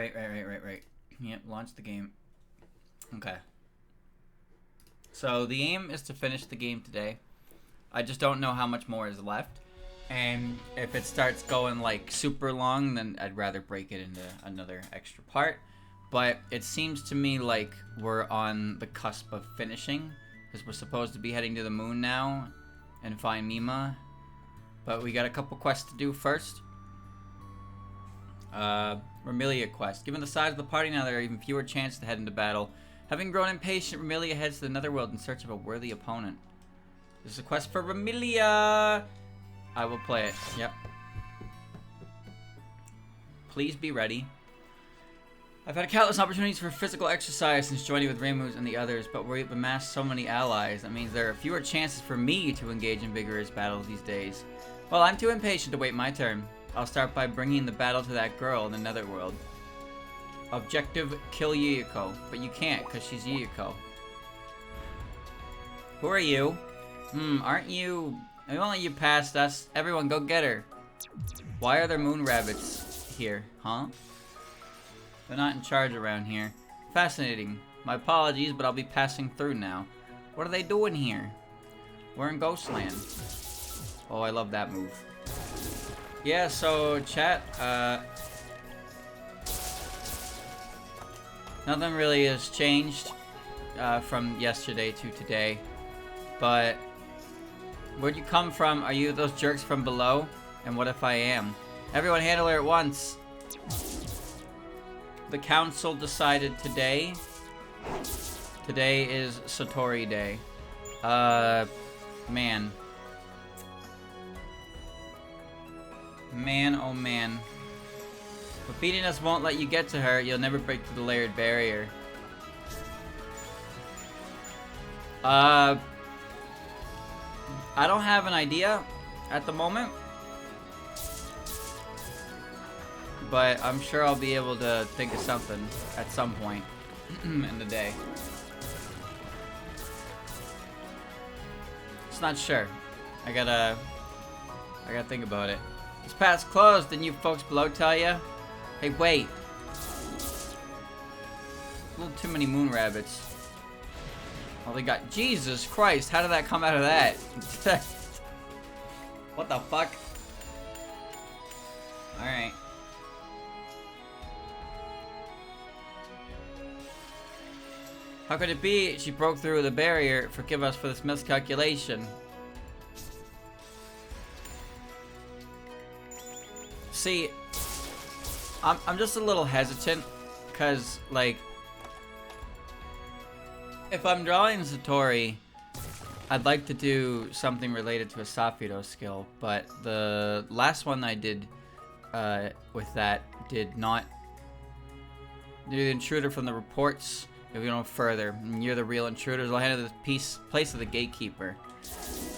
Right. Yep, launch the game. Okay. So the aim is to finish the game today. I just don't know how much more is left. And if it starts going like super long, then I'd rather break it into another extra part. But it seems to me like we're on the cusp of finishing, because we're supposed to be heading to the moon now and find Mima. But we got a couple quests to do first. Remilia quest. Given the size of the party now, there are even fewer chances to head into battle. Having grown impatient, Remilia heads to the Netherworld in search of a worthy opponent. This is a quest for Remilia! I will play it. Yep. Please be ready. I've had countless opportunities for physical exercise since joining with Remus and the others, but we've amassed so many allies. That means there are fewer chances for me to engage in vigorous battles these days. Well, I'm too impatient to wait my turn. I'll start by bringing the battle to that girl in the Netherworld. Objective, kill Yuyuko. But you can't, because she's Yuyuko. Who are you? Aren't you... We won't let you past us. Everyone, go get her. Why are there moon rabbits here, huh? They're not in charge around here. Fascinating. My apologies, but I'll be passing through now. What are they doing here? We're in Ghostland. Oh, I love that move. Yeah, so, chat, nothing really has changed from yesterday to today. But where'd you come from? Are you those jerks from below? And what if I am? Everyone handle her at once. The council decided today. Today is Satori Day. Man. Man, oh man. But beating us won't let you get to her. You'll never break through the layered barrier. I don't have an idea at the moment. But I'm sure I'll be able to think of something at some point in the day. Just not sure. I gotta think about it. This path's closed. Didn't you folks below tell ya? Hey, wait. A little too many moon rabbits. Oh, they got... Jesus Christ, how did that come out of that? What the fuck? Alright. How could it be? She broke through the barrier. Forgive us for this miscalculation. See, I'm just a little hesitant, because, like, if I'm drawing Satori, I'd like to do something related to a Safiro skill, but the last one I did with that did not do the intruder from the reports. If we go no further, you're the real intruders. I'll handle the place of the gatekeeper.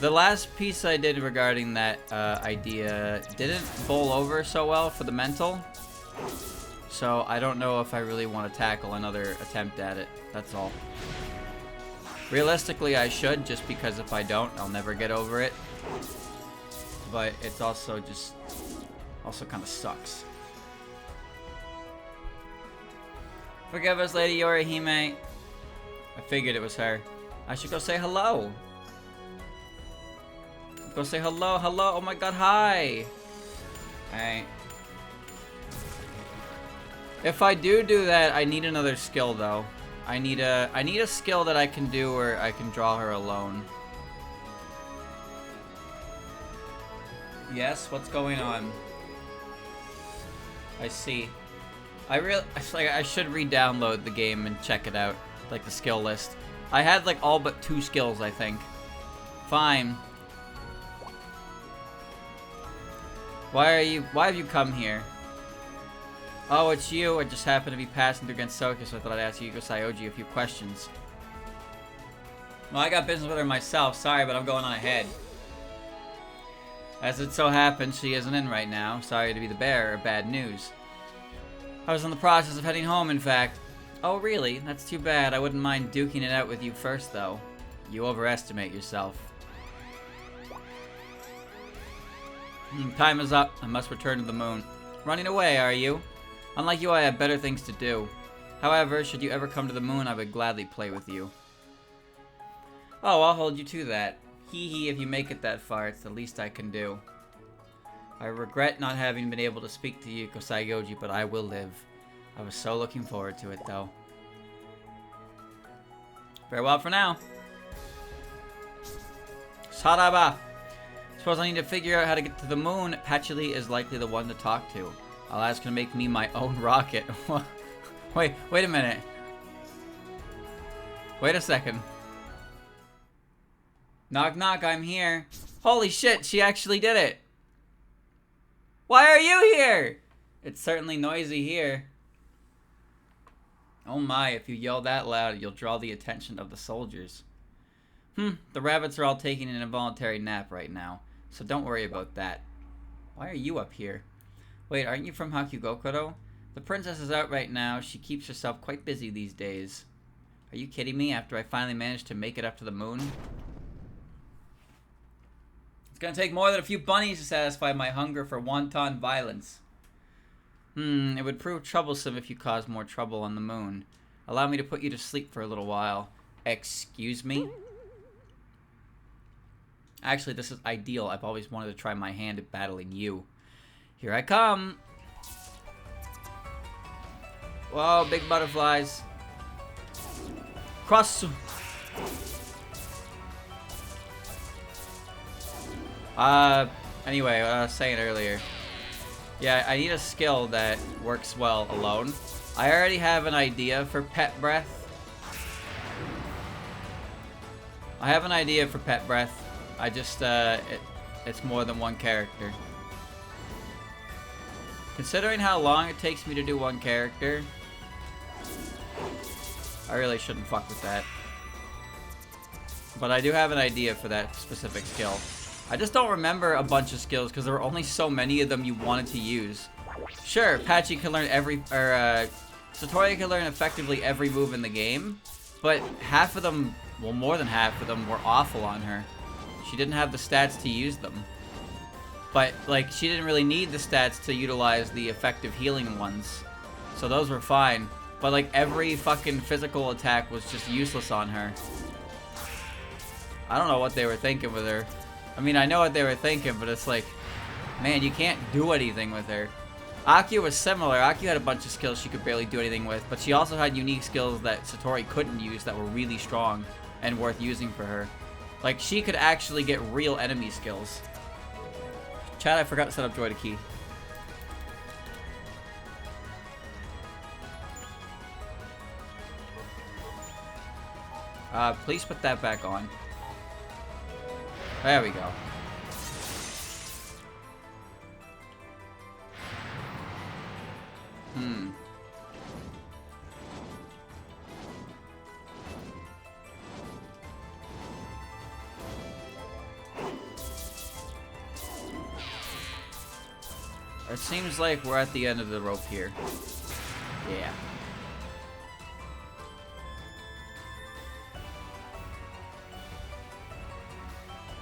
The last piece I did regarding that idea didn't bowl over so well for the mental. So I don't know if I really want to tackle another attempt at it. That's all. Realistically, I should, just because if I don't, I'll never get over it. But it's also just... also kind of sucks. Forgive us, Lady Yorihime. I figured it was her. I should go say hello. Go say hello, hello. Oh my god, hi. Alright. If I do that, I need another skill though. I need a skill that I can do where I can draw her alone. Yes, what's going on? I see. I should re-download the game and check it out, like the skill list. I had like all but 2 skills, I think. Fine. Why have you come here? Oh, it's you. I just happened to be passing through Gensokyo, so I thought I'd ask Yuko Sayoji a few questions. Well, I got business with her myself. Sorry, but I'm going on ahead. As it so happens, she isn't in right now. Sorry to be the bearer of bad news. I was in the process of heading home, in fact. Oh, really? That's too bad. I wouldn't mind duking it out with you first, though. You overestimate yourself. Time is up. I must return to the moon. Running away, are you? Unlike you, I have better things to do. However, should you ever come to the moon, I would gladly play with you. Oh, I'll hold you to that. Hee hee, if you make it that far, it's the least I can do. I regret not having been able to speak to Yuko Saigoji, but I will live. I was so looking forward to it, though. Farewell for now. Saraba! Suppose I need to figure out how to get to the moon. Patchouli is likely the one to talk to. I'll ask her to make me my own rocket. Wait a minute. Wait a second. Knock knock, I'm here. Holy shit, she actually did it. Why are you here? It's certainly noisy here. Oh my, if you yell that loud, you'll draw the attention of the soldiers. The rabbits are all taking an involuntary nap right now, so don't worry about that. Why are you up here? Wait, aren't you from Hakugokuro? The princess is out right now. She keeps herself quite busy these days. Are you kidding me after I finally managed to make it up to the moon? It's gonna take more than a few bunnies to satisfy my hunger for wanton violence. It would prove troublesome if you caused more trouble on the moon. Allow me to put you to sleep for a little while. Excuse me? Actually, this is ideal. I've always wanted to try my hand at battling you. Here I come! Whoa, big butterflies. Cross. Anyway, what I was saying earlier. Yeah, I need a skill that works well alone. I already have an idea for Pet Breath. I just, it's more than one character. Considering how long it takes me to do one character, I really shouldn't fuck with that. But I do have an idea for that specific skill. I just don't remember a bunch of skills because there were only so many of them you wanted to use. Sure, Patchy can learn Satori can learn effectively every move in the game, but half of them, well, more than half of them were awful on her. She didn't have the stats to use them. But, like, she didn't really need the stats to utilize the effective healing ones. So those were fine. But, like, every fucking physical attack was just useless on her. I don't know what they were thinking with her. I mean, I know what they were thinking, but it's like, man, you can't do anything with her. Akio was similar. Akio had a bunch of skills she could barely do anything with, but she also had unique skills that Satori couldn't use that were really strong and worth using for her. Like, she could actually get real enemy skills. Chat, I forgot to set up Joy to Key. Please put that back on. There we go. It seems like we're at the end of the rope here. Yeah.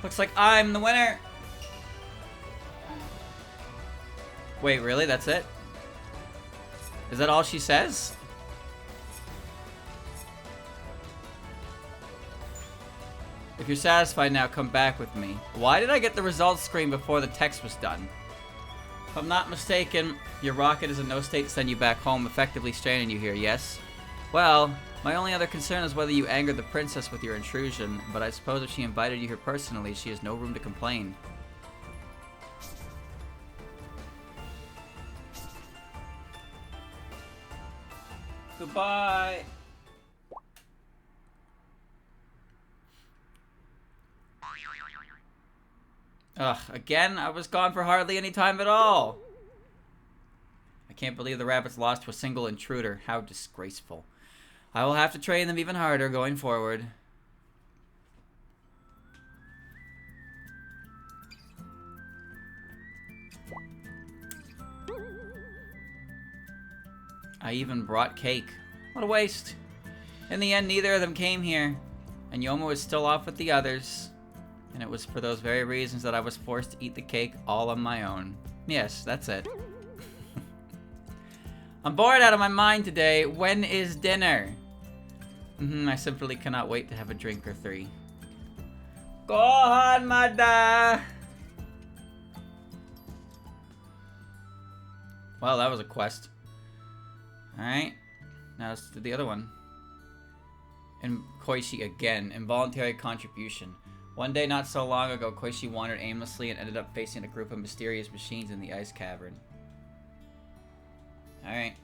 Looks like I'm the winner! Wait, really? That's it? Is that all she says? If you're satisfied now, come back with me. Why did I get the results screen before the text was done? If I'm not mistaken, your rocket is in no state to send you back home, effectively stranding you here, yes? Well, my only other concern is whether you angered the princess with your intrusion, but I suppose if she invited you here personally, she has no room to complain. Goodbye! Ugh, again? I was gone for hardly any time at all! I can't believe the rabbits lost to a single intruder. How disgraceful. I will have to train them even harder going forward. I even brought cake. What a waste. In the end, neither of them came here, and Yoma was still off with the others. And it was for those very reasons that I was forced to eat the cake all on my own. Yes, that's it. I'm bored out of my mind today. When is dinner? I simply cannot wait to have a drink or 3. Gohan Mada! Well, that was a quest. Alright. Now let's do the other one. And Koichi again. Involuntary contribution. One day not so long ago, Koichi wandered aimlessly and ended up facing a group of mysterious machines in the ice cavern. Alright.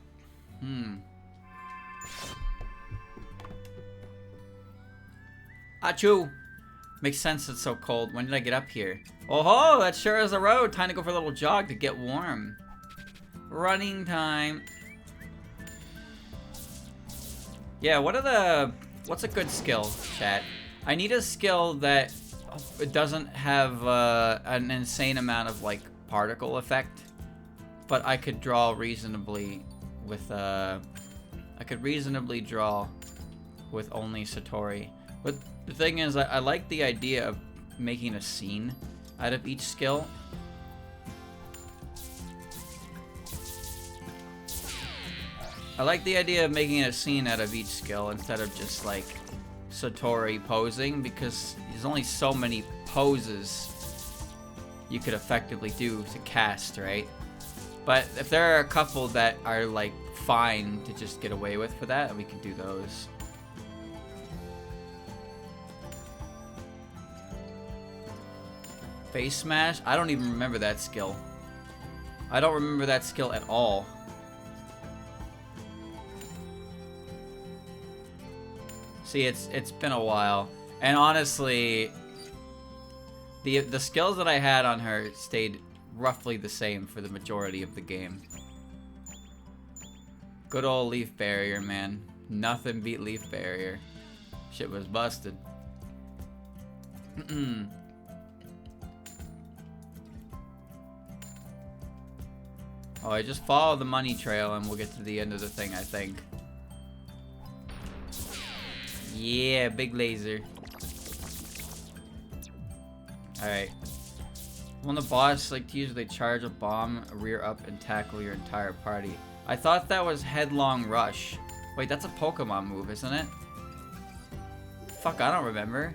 Achoo! Makes sense it's so cold. When did I get up here? Oh ho! That sure is a road! Time to go for a little jog to get warm. Running time. Yeah, what's a good skill, chat? I need a skill that it doesn't have an insane amount of like particle effect, but I could draw reasonably with I could reasonably draw with only Satori. But the thing is, I like the idea of making a scene out of each skill. I like the idea of making a scene out of each skill instead of just like Satori posing, because there's only so many poses you could effectively do to cast, right? But if there are a couple that are like fine to just get away with for that, we can do those. Face smash? I don't even remember that skill. I don't remember that skill at all. See, it's been a while, and honestly, the skills that I had on her stayed roughly the same for the majority of the game. Good old Leaf Barrier, man. Nothing beat Leaf Barrier. Shit was busted. Oh, I just follow the money trail and we'll get to the end of the thing, I think. Yeah, big laser. Alright. When the boss like to usually charge a bomb, rear up, and tackle your entire party. I thought that was Headlong Rush. Wait, that's a Pokemon move, isn't it? Fuck, I don't remember.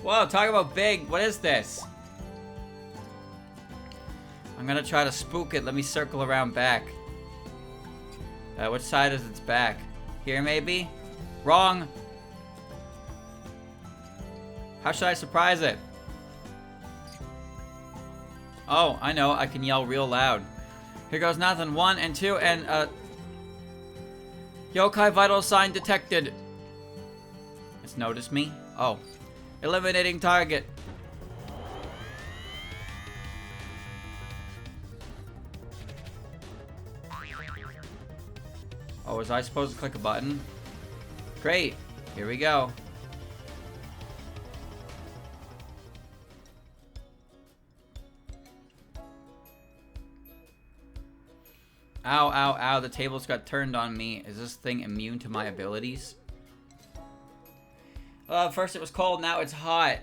Whoa, talk about big. What is this? I'm gonna try to spook it. Let me circle around back. Which side is its back? Here, maybe? Wrong! How should I surprise it? Oh, I know. I can yell real loud. Here goes nothing. 1 and 2 and, Yokai vital sign detected. It's noticed me? Oh. Eliminating target. Oh, was I supposed to click a button? Great. Here we go. Ow, ow, ow. The tables got turned on me. Is this thing immune to my abilities? First it was cold, now it's hot.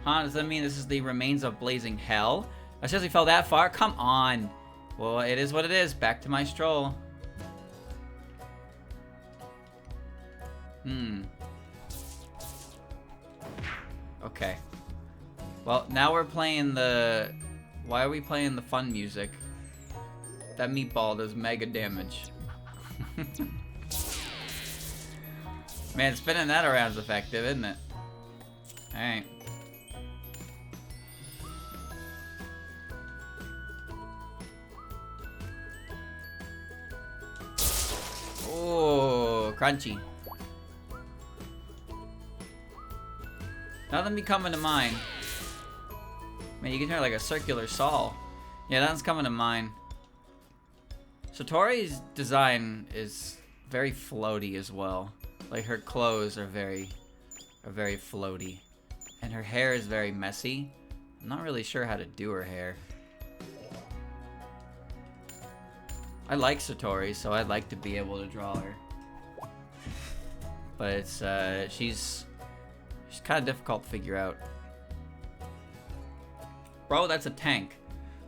Huh? Does that mean this is the remains of blazing hell? I seriously fell that far? Come on. Well, it is what it is. Back to my stroll. Okay. Well, now we're playing the... Why are we playing the fun music? That meatball does mega damage. Man, spinning that around is effective, isn't it? Alright. Oh, crunchy. Nothing be coming to mind. Man, you can hear like a circular saw. Yeah, that's coming to mind. Satori's design is very floaty as well. Like her clothes are very floaty. And her hair is very messy. I'm not really sure how to do her hair. I like Satori, so I'd like to be able to draw her. But it's she's kind of difficult to figure out. bro. That's a tank.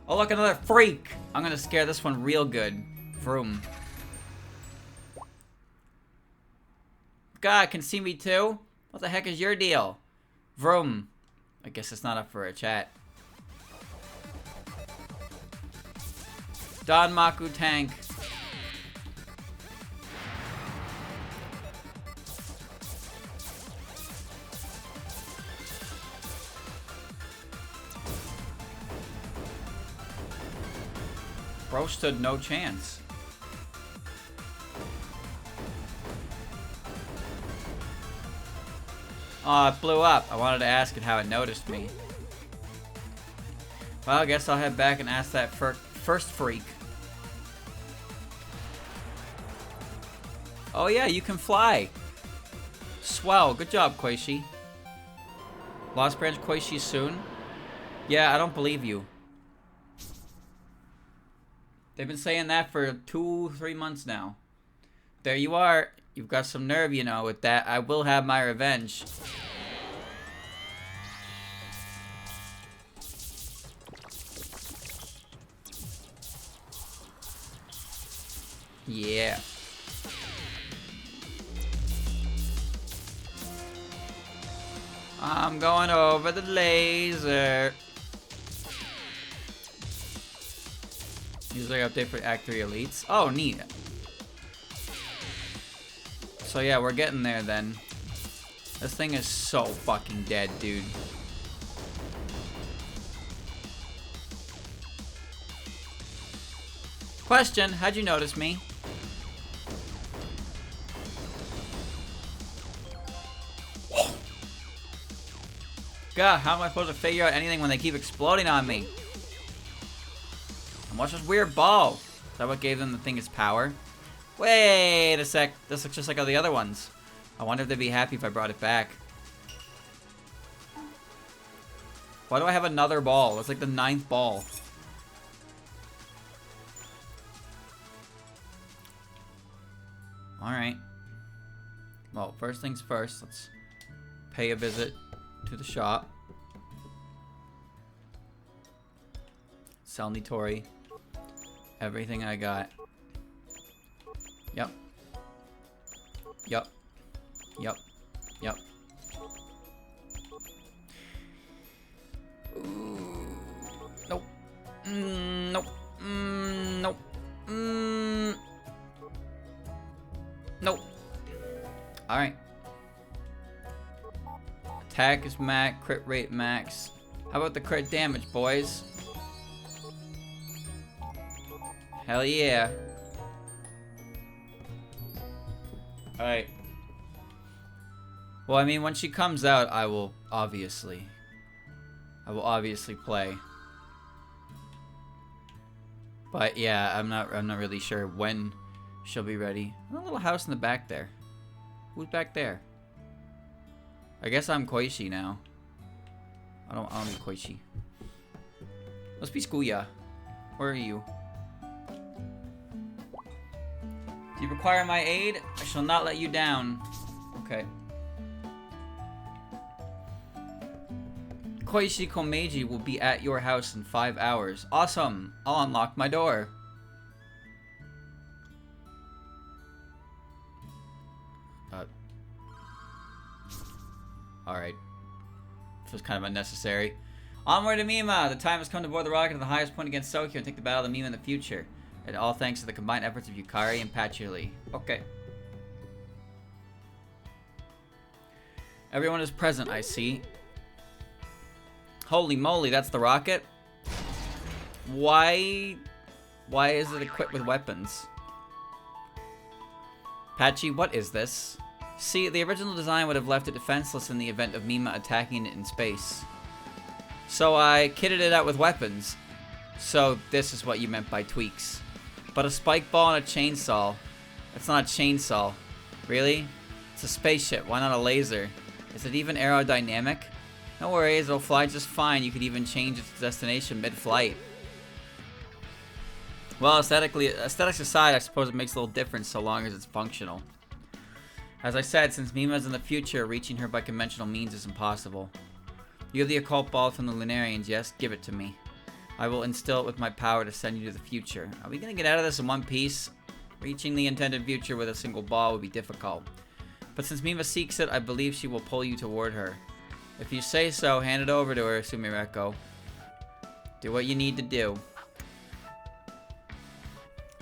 Oh, look, another freak. I'm gonna scare this one real good. Vroom. God, can see me too? What the heck is your deal? Vroom. I guess it's not up for a chat. Danmaku tank. Bro stood no chance. Oh, it blew up. I wanted to ask it how it noticed me. Well, I guess I'll head back and ask that first freak. Oh yeah, you can fly. Swell. Good job, Koishi. Lost Branch Koishi soon? Yeah, I don't believe you. They've been saying that for 2-3 months now. There you are. You've got some nerve, you know, with that. I will have my revenge. Yeah. I'm going over the laser. User update for Act 3 Elites. Oh, neat. So yeah, we're getting there then. This thing is so fucking dead, dude. Question, how'd you notice me? God, how am I supposed to figure out anything when they keep exploding on me? And what's this weird ball? Is that what gave them the thing its power? Wait a sec. This looks just like all the other ones. I wonder if they'd be happy if I brought it back. Why do I have another ball? It's like the 9th ball. Alright. Well, first things first. Let's pay a visit to the shop. Sell Nitori. Everything I got. Yep. Yep. Yep. Yep. Ooh. Nope. Nope. Nope. Nope. Alright. Attack is max, crit rate max. How about the crit damage, boys? Hell yeah. Alright. Well, I mean, when she comes out, I will obviously play. But yeah, I'm not really sure when she'll be ready. A little house in the back there. Who's back there? I guess I'm Koishi now. I don't need Koishi. Must be Skuya. Where are you? Do you require my aid? I shall not let you down. Okay. Koishi Komeiji will be at your house in 5 hours. Awesome! I'll unlock my door. Alright. This was kind of unnecessary. Onward to Mima! The time has come to board the rocket to the highest point against Gensokyo and take the battle to Mima in the future. And all thanks to the combined efforts of Yukari and Patchouli. Okay. Everyone is present, I see. Holy moly, that's the rocket? Why is it equipped with weapons? Patchy, what is this? See, the original design would have left it defenseless in the event of Mima attacking it in space. So I kitted it out with weapons. So this is what you meant by tweaks. But a spike ball and a chainsaw. It's not a chainsaw. Really? It's a spaceship. Why not a laser? Is it even aerodynamic? No worries, it'll fly just fine. You could even change its destination mid-flight. Well, aesthetics aside, I suppose it makes a little difference so long as it's functional. As I said, since Mima's in the future, reaching her by conventional means is impossible. You have the occult ball from the Lunarians, yes? Give it to me. I will instill it with my power to send you to the future. Are we gonna get out of this in one piece? Reaching the intended future with a single ball would be difficult. But since Mima seeks it, I believe she will pull you toward her. If you say so, hand it over to her, Sumireko. Do what you need to do.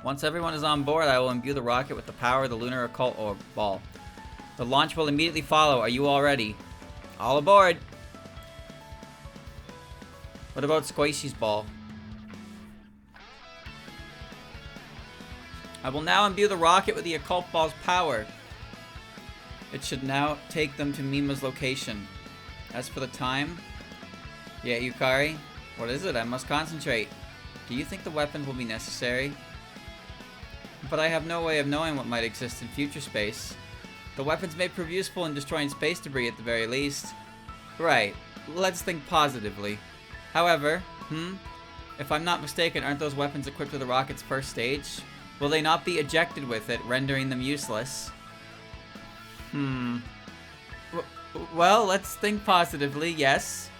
Once everyone is on board, I will imbue the rocket with the power of the lunar occult orb ball. The launch will immediately follow. Are you all ready? All aboard! What about Squishy's ball? I will now imbue the rocket with the occult ball's power. It should now take them to Mima's location. As for the time... Yeah, Yukari? What is it? I must concentrate. Do you think the weapon will be necessary? But I have no way of knowing what might exist in future space. The weapons may prove useful in destroying space debris at the very least. Right. Let's think positively. However, if I'm not mistaken, aren't those weapons equipped with the rocket's first stage? Will they not be ejected with it, rendering them useless? Well, let's think positively, yes.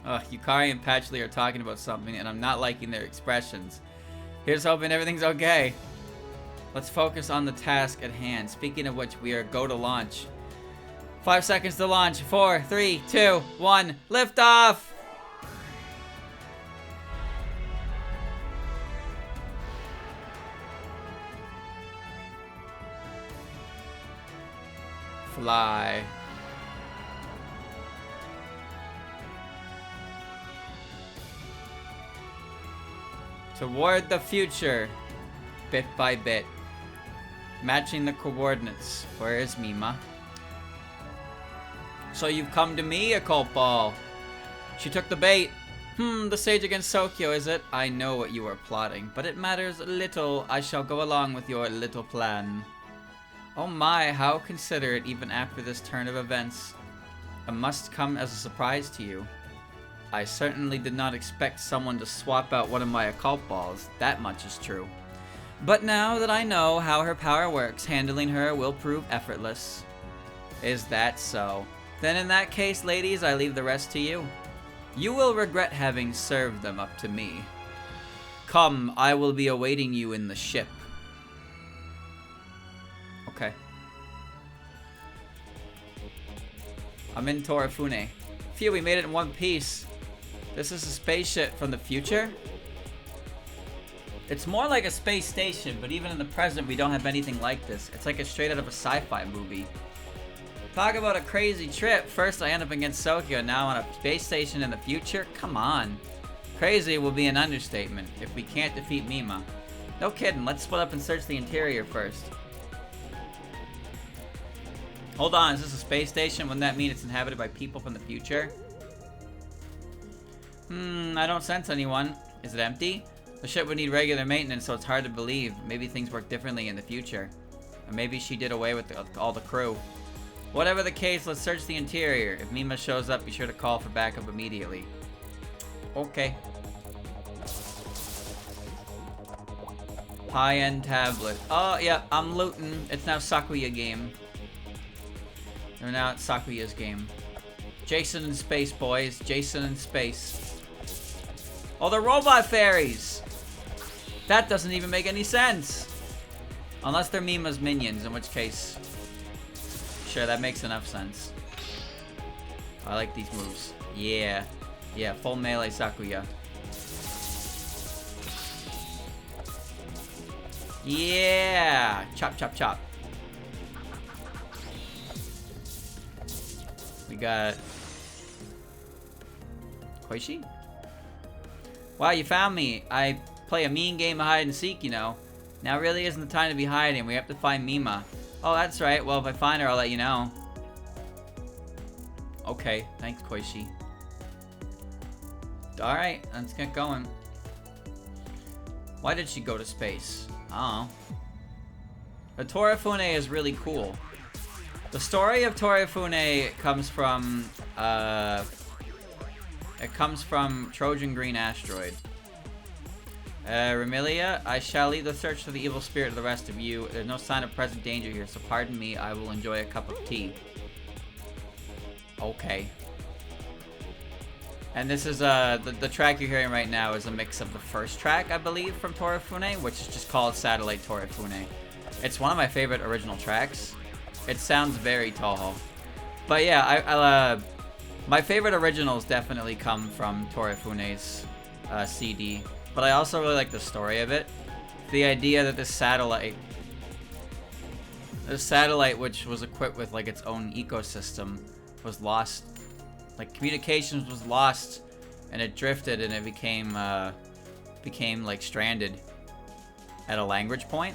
Yukari and Patchley are talking about something, and I'm not liking their expressions. Here's hoping everything's okay. Let's focus on the task at hand. Speaking of which, we are go to launch. 5 seconds to launch. 4, 3, 2, 1. Lift off! Fly. Toward the future. Bit by bit. Matching the coordinates. Where is Mima? So you've come to me, occult ball. She took the bait. The sage against Gensokyo, is it? I know what you are plotting, but it matters little. I shall go along with your little plan. Oh my, how considerate even after this turn of events. It must come as a surprise to you. I certainly did not expect someone to swap out one of my occult balls. That much is true. But now that I know how her power works, handling her will prove effortless. Is that so? Then in that case, ladies, I leave the rest to you. You will regret having served them up to me. Come, I will be awaiting you in the ship. Okay. I'm in Torifune. Phew, we made it in one piece. This is a spaceship from the future? It's more like a space station, but even in the present, we don't have anything like this. It's like a straight out of a sci-fi movie. Talk about a crazy trip. First, I end up in Gensokyo, now on a space station in the future? Come on. Crazy will be an understatement if we can't defeat Mima. No kidding, let's split up and search the interior first. Hold on, is this a space station? Wouldn't that mean it's inhabited by people from the future? I don't sense anyone. Is it empty? The ship would need regular maintenance, so it's hard to believe. Maybe things work differently in the future. Or maybe she did away with all the crew. Whatever the case, let's search the interior. If Mima shows up, be sure to call for backup immediately. Okay. High-end tablet. Oh, yeah, I'm looting. It's now Sakuya game. Or now it's Sakuya's game. Jason in space, boys. Jason in space. Oh, they're robot fairies! That doesn't even make any sense. Unless they're Mima's minions, in which case... Sure, that makes enough sense. I like these moves. Yeah. Yeah, full melee Sakuya. Yeah! Chop, chop, chop. We got... Koishi? Wow, you found me. I play a mean game of hide and seek, you know. Now really isn't the time to be hiding. We have to find Mima. Oh, that's right. Well, if I find her, I'll let you know. Okay. Thanks, Koishi. Alright, let's get going. Why did she go to space? I don't know. The Torifune is really cool. The story of Torifune comes from, it comes from Trojan Green Asteroid. Remilia, I shall leave the search for the evil spirit to the rest of you. There's no sign of present danger here, so pardon me, I will enjoy a cup of tea. Okay. And this is the track you're hearing right now is a mix of the first track, I believe, from Torifune, which is just called Satellite Torifune. It's one of my favorite original tracks. It sounds very Touhou. But yeah, my favorite originals definitely come from Torifune's CD. But I also really like the story of it. The idea that this satellite, which was equipped with like its own ecosystem, was lost. Like communications was lost, and it drifted, and it became like stranded at a language point.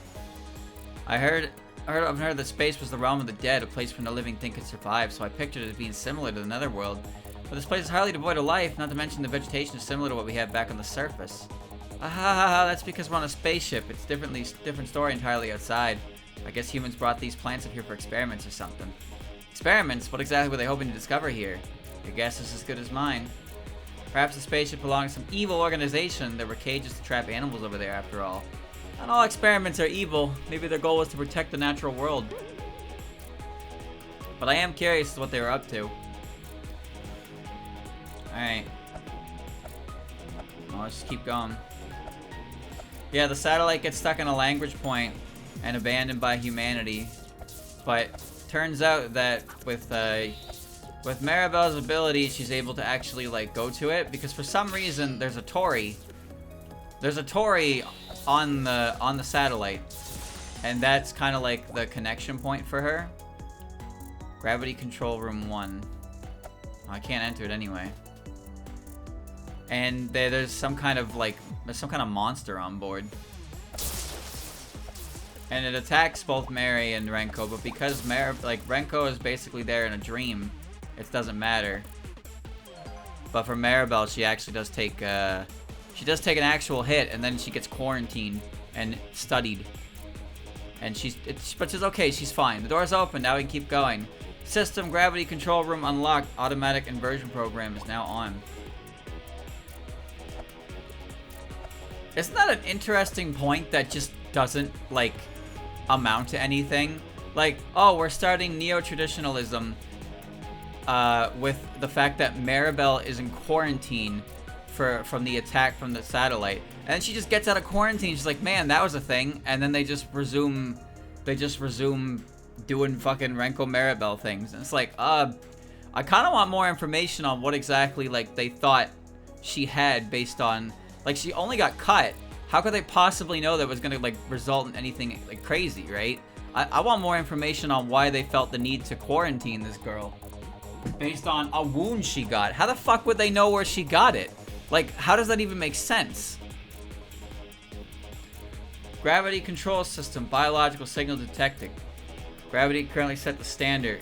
I've heard that space was the realm of the dead, a place where no living thing could survive. So I pictured it as being similar to the Netherworld. But this place is hardly devoid of life. Not to mention the vegetation is similar to what we have back on the surface. That's because we're on a spaceship. It's different story entirely outside. I guess humans brought these plants up here for experiments or something. Experiments? What exactly were they hoping to discover here? Your guess is as good as mine. Perhaps the spaceship belonged to some evil organization. There were cages to trap animals over there after all. Not all experiments are evil. Maybe their goal was to protect the natural world. But I am curious as to what they were up to. Alright. Well, let's just keep going. Yeah, the satellite gets stuck in a language point and abandoned by humanity. But turns out that with Maribel's ability, she's able to actually like go to it, because for some reason there's a Tori. There's a Tori on the satellite, and that's kind of like the connection point for her. Gravity control room 1. I can't enter it anyway. And there's some kind of monster on board. And it attacks both Mary and Renko, but because Renko is basically there in a dream, it doesn't matter. But for Maribel, she actually does take an actual hit, and then she gets quarantined and studied. And but she's okay, she's fine. The door's open, now we can keep going. System gravity control room unlocked. Automatic inversion program is now on. Isn't that an interesting point that just doesn't, like, amount to anything? Like, oh, we're starting neo-traditionalism with the fact that Maribel is in quarantine from the attack from the satellite. And then she just gets out of quarantine. She's like, man, that was a thing. And then they just resume doing fucking Renko Maribel things. And it's like, I kind of want more information on what exactly, like, they thought she had based on... Like, she only got cut. How could they possibly know that was going to, like, result in anything, like, crazy, right? I want more information on why they felt the need to quarantine this girl. Based on a wound she got. How the fuck would they know where she got it? Like, how does that even make sense? Gravity control system. Biological signal detected. Gravity currently set to standard.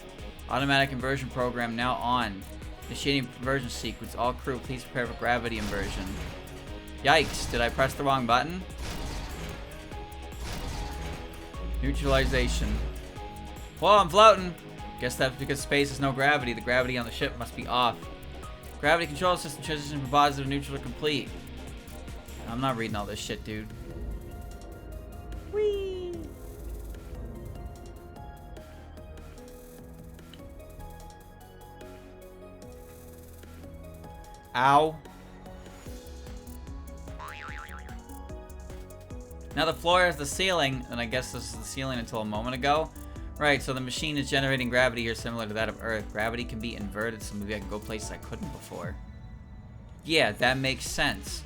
Automatic inversion program now on. Initiating conversion sequence. All crew, please prepare for gravity inversion. Yikes, did I press the wrong button? Neutralization. Whoa, I'm floating. Guess that's because space has no gravity. The gravity on the ship must be off. Gravity control system transition from positive to neutral to complete. I'm not reading all this shit, dude. Whee! Ow. Now the floor is the ceiling, and I guess this is the ceiling until a moment ago. Right, so the machine is generating gravity here similar to that of Earth. Gravity can be inverted, so maybe I can go places I couldn't before. Yeah, that makes sense.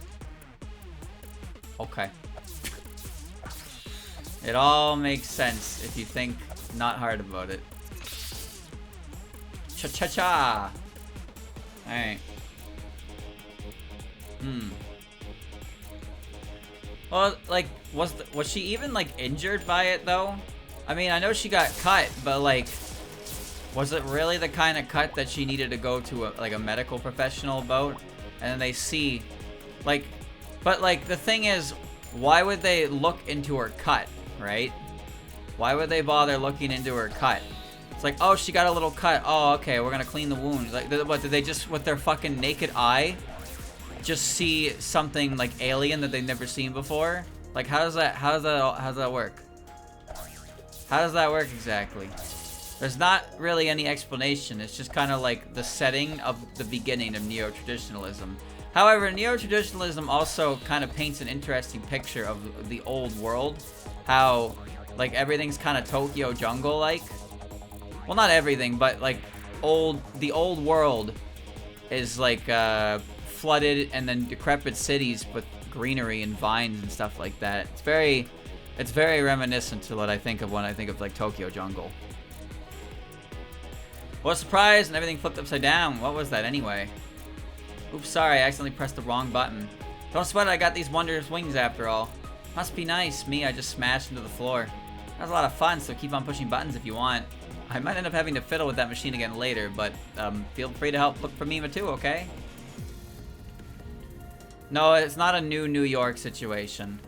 Okay. It all makes sense if you think not hard about it. Cha-cha-cha! Alright. Well, like, was she even, like, injured by it, though? I mean, I know she got cut, but, like, was it really the kind of cut that she needed to go to, a medical professional about? And then they see, like, but, like, the thing is, why would they look into her cut, right? Why would they bother looking into her cut? It's like, oh, she got a little cut. Oh, okay, we're gonna clean the wound. Like, what, did they just, with their fucking naked eye, just see something like alien that they've never seen before? Like, how does that work? How does that work exactly? There's not really any explanation. It's just kind of like the setting of the beginning of neo-traditionalism. However, neo-traditionalism also kind of paints an interesting picture of the old world. How, like, everything's kind of Tokyo jungle-like. Well, not everything, but, like, the old world is, like, flooded and then decrepit cities with greenery and vines and stuff like that. It's very reminiscent to what I think of when I think of, like, Tokyo jungle. What a surprise, and everything flipped upside down. What was that anyway? Oops, sorry, I accidentally pressed the wrong button. Don't sweat it, I got these wondrous wings after all. Must be nice. Me, I just smashed into the floor. That was a lot of fun, so keep on pushing buttons if you want. I might end up having to fiddle with that machine again later, but feel free to help look for Mima too, okay? No, it's not a New York situation.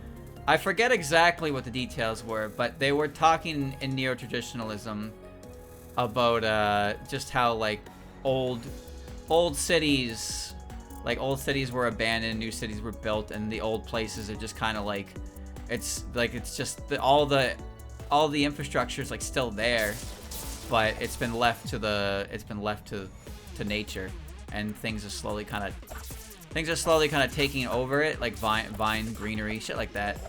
I forget exactly what the details were, but they were talking in neo-traditionalism about just how, like, old cities, like, old cities were abandoned, new cities were built, and the old places are just kind of like, it's just all the infrastructure is, like, still there, but it's been left to nature, and things are slowly kind of taking over it, like vine greenery, shit like that.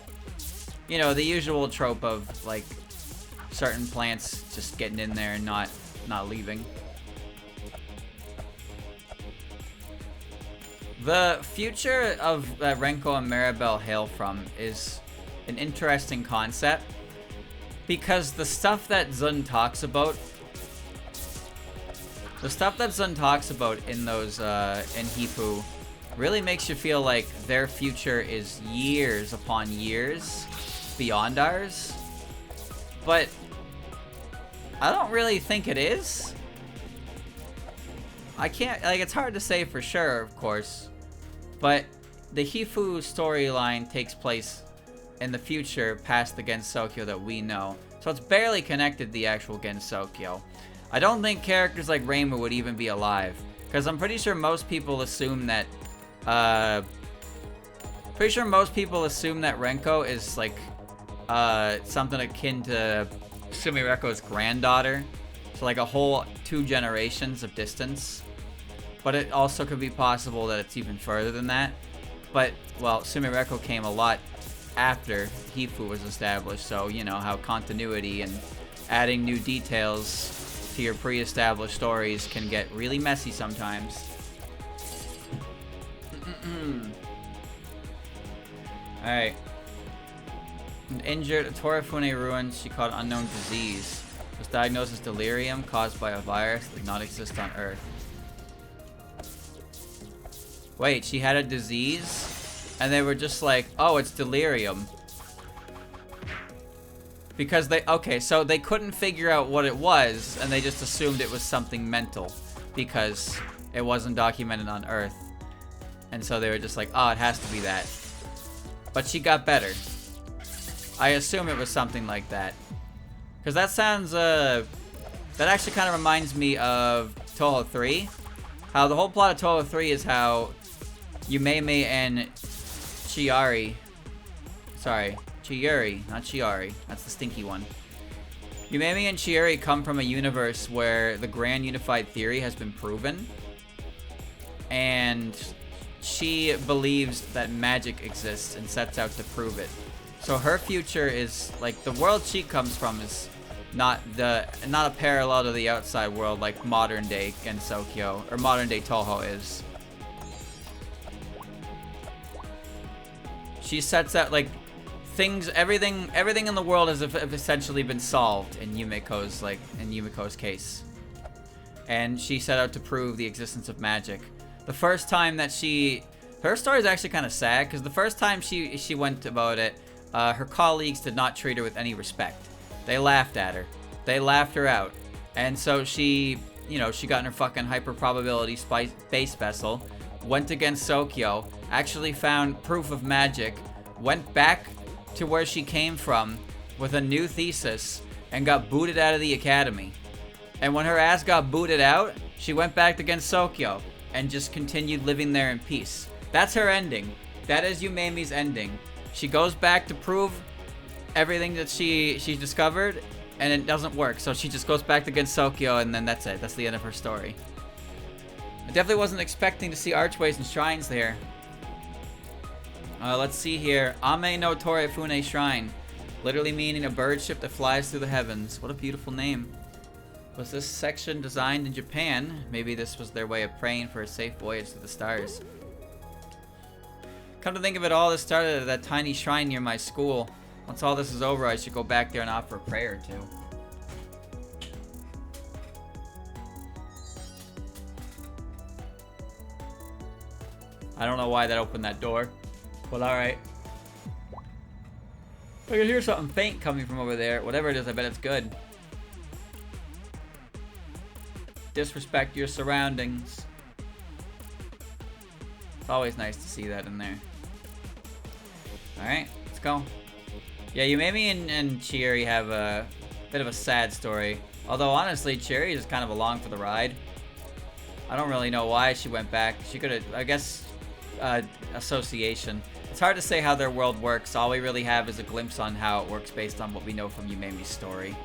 You know, the usual trope of, like, certain plants just getting in there and not leaving. The future of that Renko and Maribel hail from is an interesting concept, because the stuff that Zun talks about in those in Hifu really makes you feel like their future is years upon years beyond ours. But I don't really think it is. I can't, like, it's hard to say for sure, of course, but the Hifu storyline takes place in the future past the Gensokyo that we know, so it's barely connected to the actual Gensokyo. I don't think characters like Reimu would even be alive, because I'm pretty sure most people assume that Renko is, like, something akin to Sumireko's granddaughter, so, like, a whole 2 generations of distance. But it also could be possible that it's even further than that. But, well, Sumireko came a lot after Hifu was established, so, you know, how continuity and adding new details to your pre-established stories can get really messy sometimes. Alright. Injured at Torifune ruins, she caught an unknown disease. Was diagnosed as delirium caused by a virus that did not exist on Earth. Wait, she had a disease? And they were just like, oh, it's delirium. Because so they couldn't figure out what it was, and they just assumed it was something mental, because it wasn't documented on Earth. And so they were just like, oh, it has to be that. But she got better. I assume it was something like that. Because that sounds, that actually kind of reminds me of Touhou 3. How the whole plot of Touhou 3 is how Yumeme and Chiyuri, not Chiari, that's the stinky one. Yumeme and Chiyuri come from a universe where the Grand Unified Theory has been proven. And she believes that magic exists and sets out to prove it. So her future is, like, the world she comes from is not a parallel to the outside world like modern day Gensokyo or modern day Touhou is. She sets out, like, everything in the world has essentially been solved in Yumiko's case. And she set out to prove the existence of magic. The first time that her story is actually kind of sad, because the first time she went about it, her colleagues did not treat her with any respect. They laughed at her. They laughed her out. And so she got in her fucking hyper probability space vessel, went against Gensokyo, actually found proof of magic, went back to where she came from with a new thesis, and got booted out of the academy. And when her ass got booted out, she went back to Gensokyo and just continued living there in peace. That's her ending. That is Yumeme's ending. She goes back to prove everything that she discovered, and it doesn't work. So she just goes back to Gensokyo, and then that's it. That's the end of her story. I definitely wasn't expecting to see archways and shrines there. Let's see here. Ame no Torefune Shrine. Literally meaning a bird ship that flies through the heavens. What a beautiful name. Was this section designed in Japan? Maybe this was their way of praying for a safe voyage to the stars. Come to think of it, all this started at that tiny shrine near my school. Once all this is over, I should go back there and offer a prayer or two. I don't know why that opened that door, but alright. I can hear something faint coming from over there. Whatever it is, I bet it's good. Disrespect your surroundings. It's always nice to see that in there. Alright, let's go. Yeah, Yumemi and Chieri have a bit of a sad story. Although, honestly, Chieri is kind of along for the ride. I don't really know why she went back. She could have, I guess, association. It's hard to say how their world works. All we really have is a glimpse on how it works based on what we know from Yumemi's story.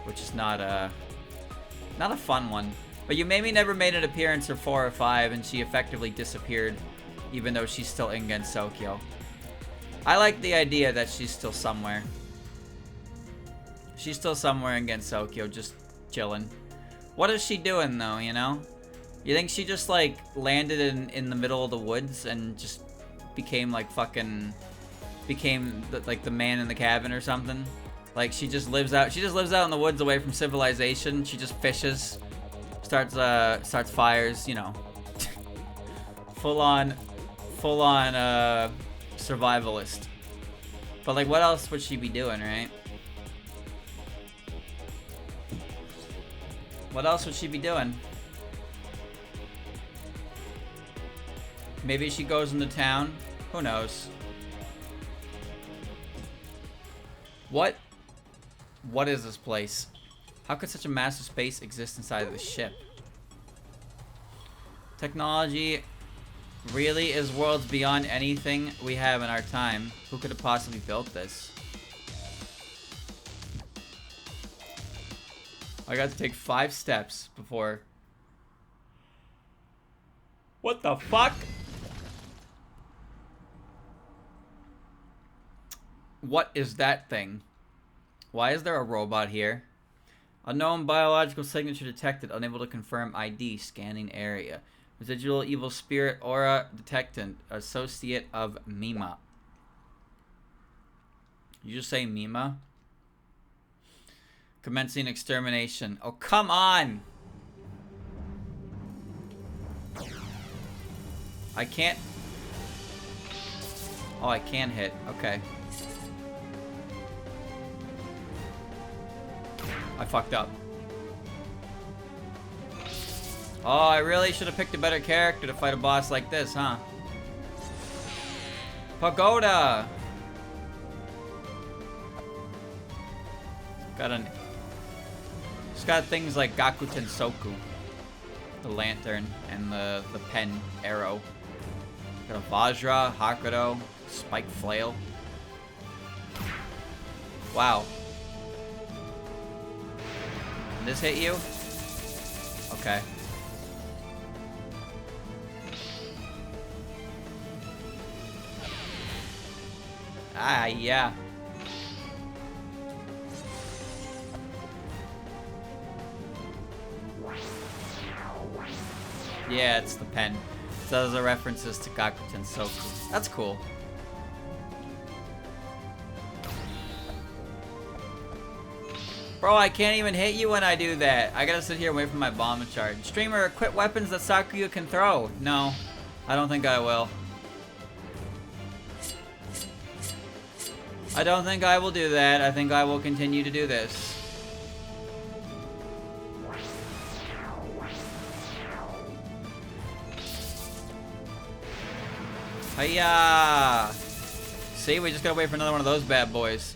Which is not a fun one. But Yumemi never made an appearance for 4 or 5, and she effectively disappeared, even though she's still in Gensokyo. I like the idea that she's still somewhere. She's still somewhere in Gensokyo, just chilling. What is she doing, though, you know? You think she just, like, landed in the middle of the woods and just became, like, like, the man in the cabin or something? Like, she just lives out in the woods away from civilization. She just fishes, starts fires, you know. full on survivalist. But, like, what else would she be doing, right? What else would she be doing? Maybe she goes into town. Who knows? What is this place? How could such a massive space exist inside of the ship? Technology really is worlds beyond anything we have in our time. Who could have possibly built this? I got to take 5 steps before... What the fuck? What is that thing? Why is there a robot here? Unknown biological signature detected. Unable to confirm ID. Scanning area. Residual evil spirit aura detectant. Associate of Mima. You just say Mima? Commencing extermination. Oh, come on! I can't... Oh, I can hit. Okay. I fucked up. Oh, I really should have picked a better character to fight a boss like this, huh? Pagoda! It's got things like Gakuten Soku. The lantern and the pen arrow. Got a Vajra, Hakudo, spike flail. Wow. Did this hit you? Okay. Ah, yeah. Yeah, it's the pen. So those are references to Gakuten Soku. That's cool. Bro, I can't even hit you when I do that. I gotta sit here and wait for my bomb to charge. Streamer, equip weapons that Sakuya can throw. No, I don't think I will. I don't think I will do that. I think I will continue to do this. Hiya! See, we just gotta wait for another one of those bad boys.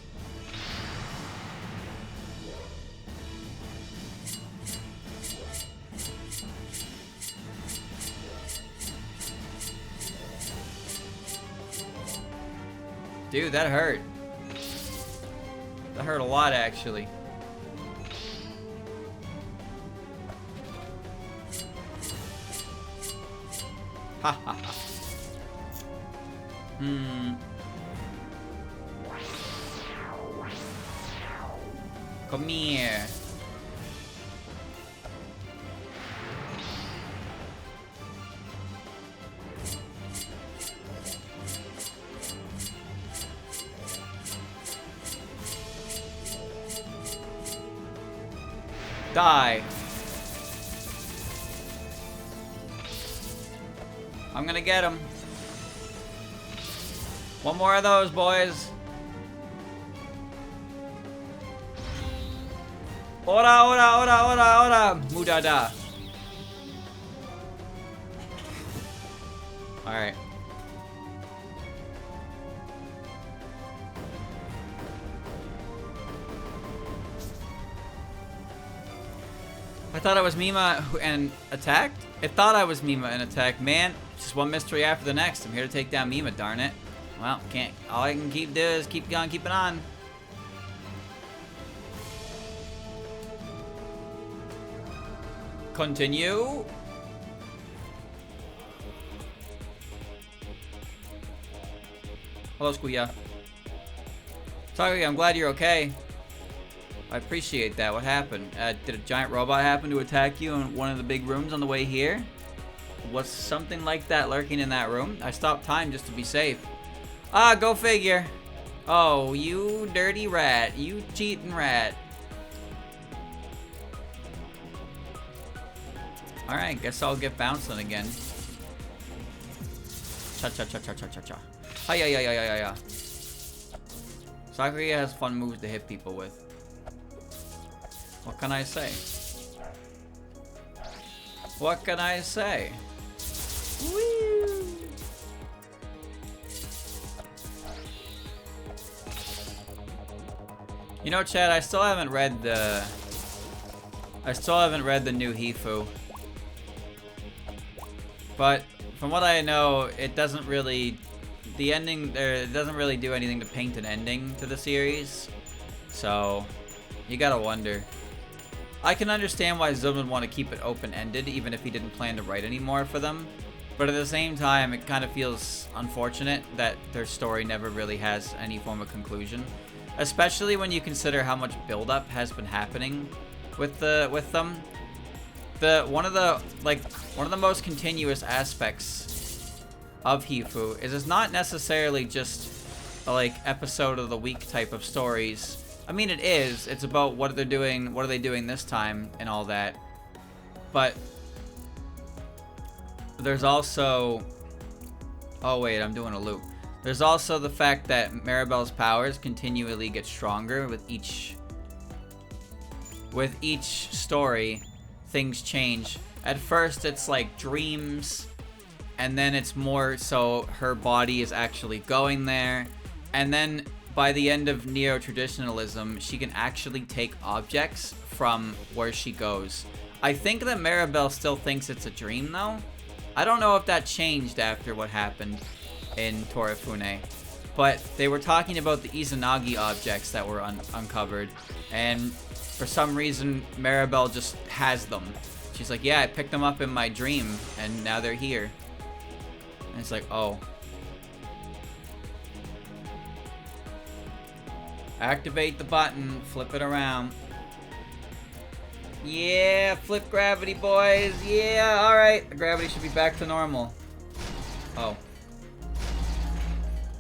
Dude, that hurt. That hurt a lot, actually. Ha ha ha. Come here. Die. I'm gonna get him. One more of those, boys. Ora, ora, ora, ora, ora. Mudada. Alright. I thought it was Mima and attacked? It thought I was Mima and attacked. Man, just one mystery after the next. I'm here to take down Mima, darn it. Well, can't. All I can keep doing is keep going, keep it on. Continue. Hello, Squeeya. Sorry, I'm glad you're okay. I appreciate that. What happened? Did a giant robot happen to attack you in one of the big rooms on the way here? Was something like that lurking in that room? I stopped time just to be safe. Ah, go figure. Oh, you dirty rat. You cheating rat. Alright, guess I'll get bouncing again. Cha-cha-cha-cha-cha-cha-cha. Hi-ya-ya-ya-ya-ya. Sakura has fun moves to hit people with. What can I say? What can I say? Woo! You know, Chad, I still haven't read the new Hifu. But from what I know, it doesn't really it doesn't really do anything to paint an ending to the series. So, you gotta wonder. I can understand why Zub would want to keep it open-ended, even if he didn't plan to write any more for them. But at the same time, it kind of feels unfortunate that their story never really has any form of conclusion. Especially when you consider how much build-up has been happening with them. One of the most continuous aspects of Hifu is it's not necessarily just a, episode of the week type of stories. I mean, it is. It's about what are they doing this time and all that. But there's also... Oh, wait, I'm doing a loop. There's also the fact that Maribel's powers continually get stronger with each story. Things change. At first, it's like dreams, and then it's more so her body is actually going there, and then by the end of neo-traditionalism, she can actually take objects from where she goes. I think that Maribel still thinks it's a dream, though. I don't know if that changed after what happened in Torifune, but they were talking about the Izanagi objects that were uncovered, and for some reason, Maribel just has them. She's like, yeah, I picked them up in my dream, and now they're here. And it's like, oh. Activate the button, flip it around. Yeah, flip gravity, boys. Yeah, alright. The gravity should be back to normal. Oh.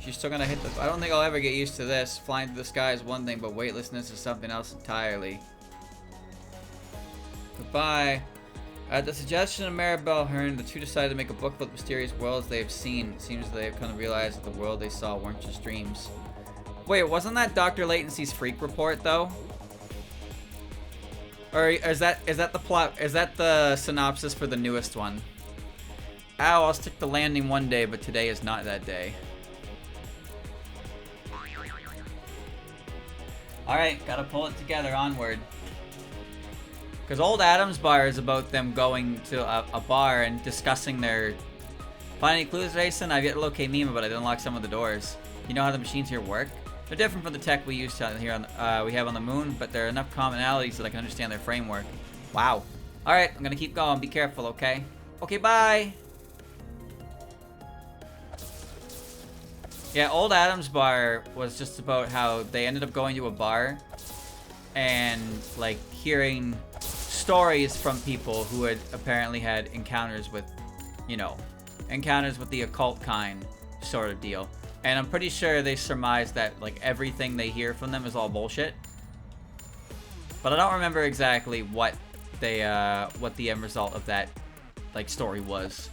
She's still gonna hit the... I don't think I'll ever get used to this. Flying through the sky is one thing, but weightlessness is something else entirely. Goodbye. At the suggestion of Maribel Hearn, the two decided to make a book about the mysterious worlds they have seen. It seems they have come to realize that the world they saw weren't just dreams. Wait, wasn't that Dr. Latency's freak report, though? Or is that the plot? Is that the synopsis for the newest one? Ow, I'll stick the landing one day, but today is not that day. Alright, gotta pull it together, onward. Because Old Adam's Bar is about them going to a bar and discussing their... Find any clues, Jason? I've yet to locate Mima, but I did unlock some of the doors. You know how the machines here work? They're different from the tech we use here on we have on the moon, but there are enough commonalities that I can understand their framework. Wow. Alright, I'm gonna keep going. Be careful, okay? Okay, bye! Yeah, Old Adams Bar was just about how they ended up going to a bar and, like, hearing stories from people who had apparently had encounters with, you know, encounters with the occult kind sort of deal. And I'm pretty sure they surmised that, like, everything they hear from them is all bullshit. But I don't remember exactly what they, what the end result of that, like, story was.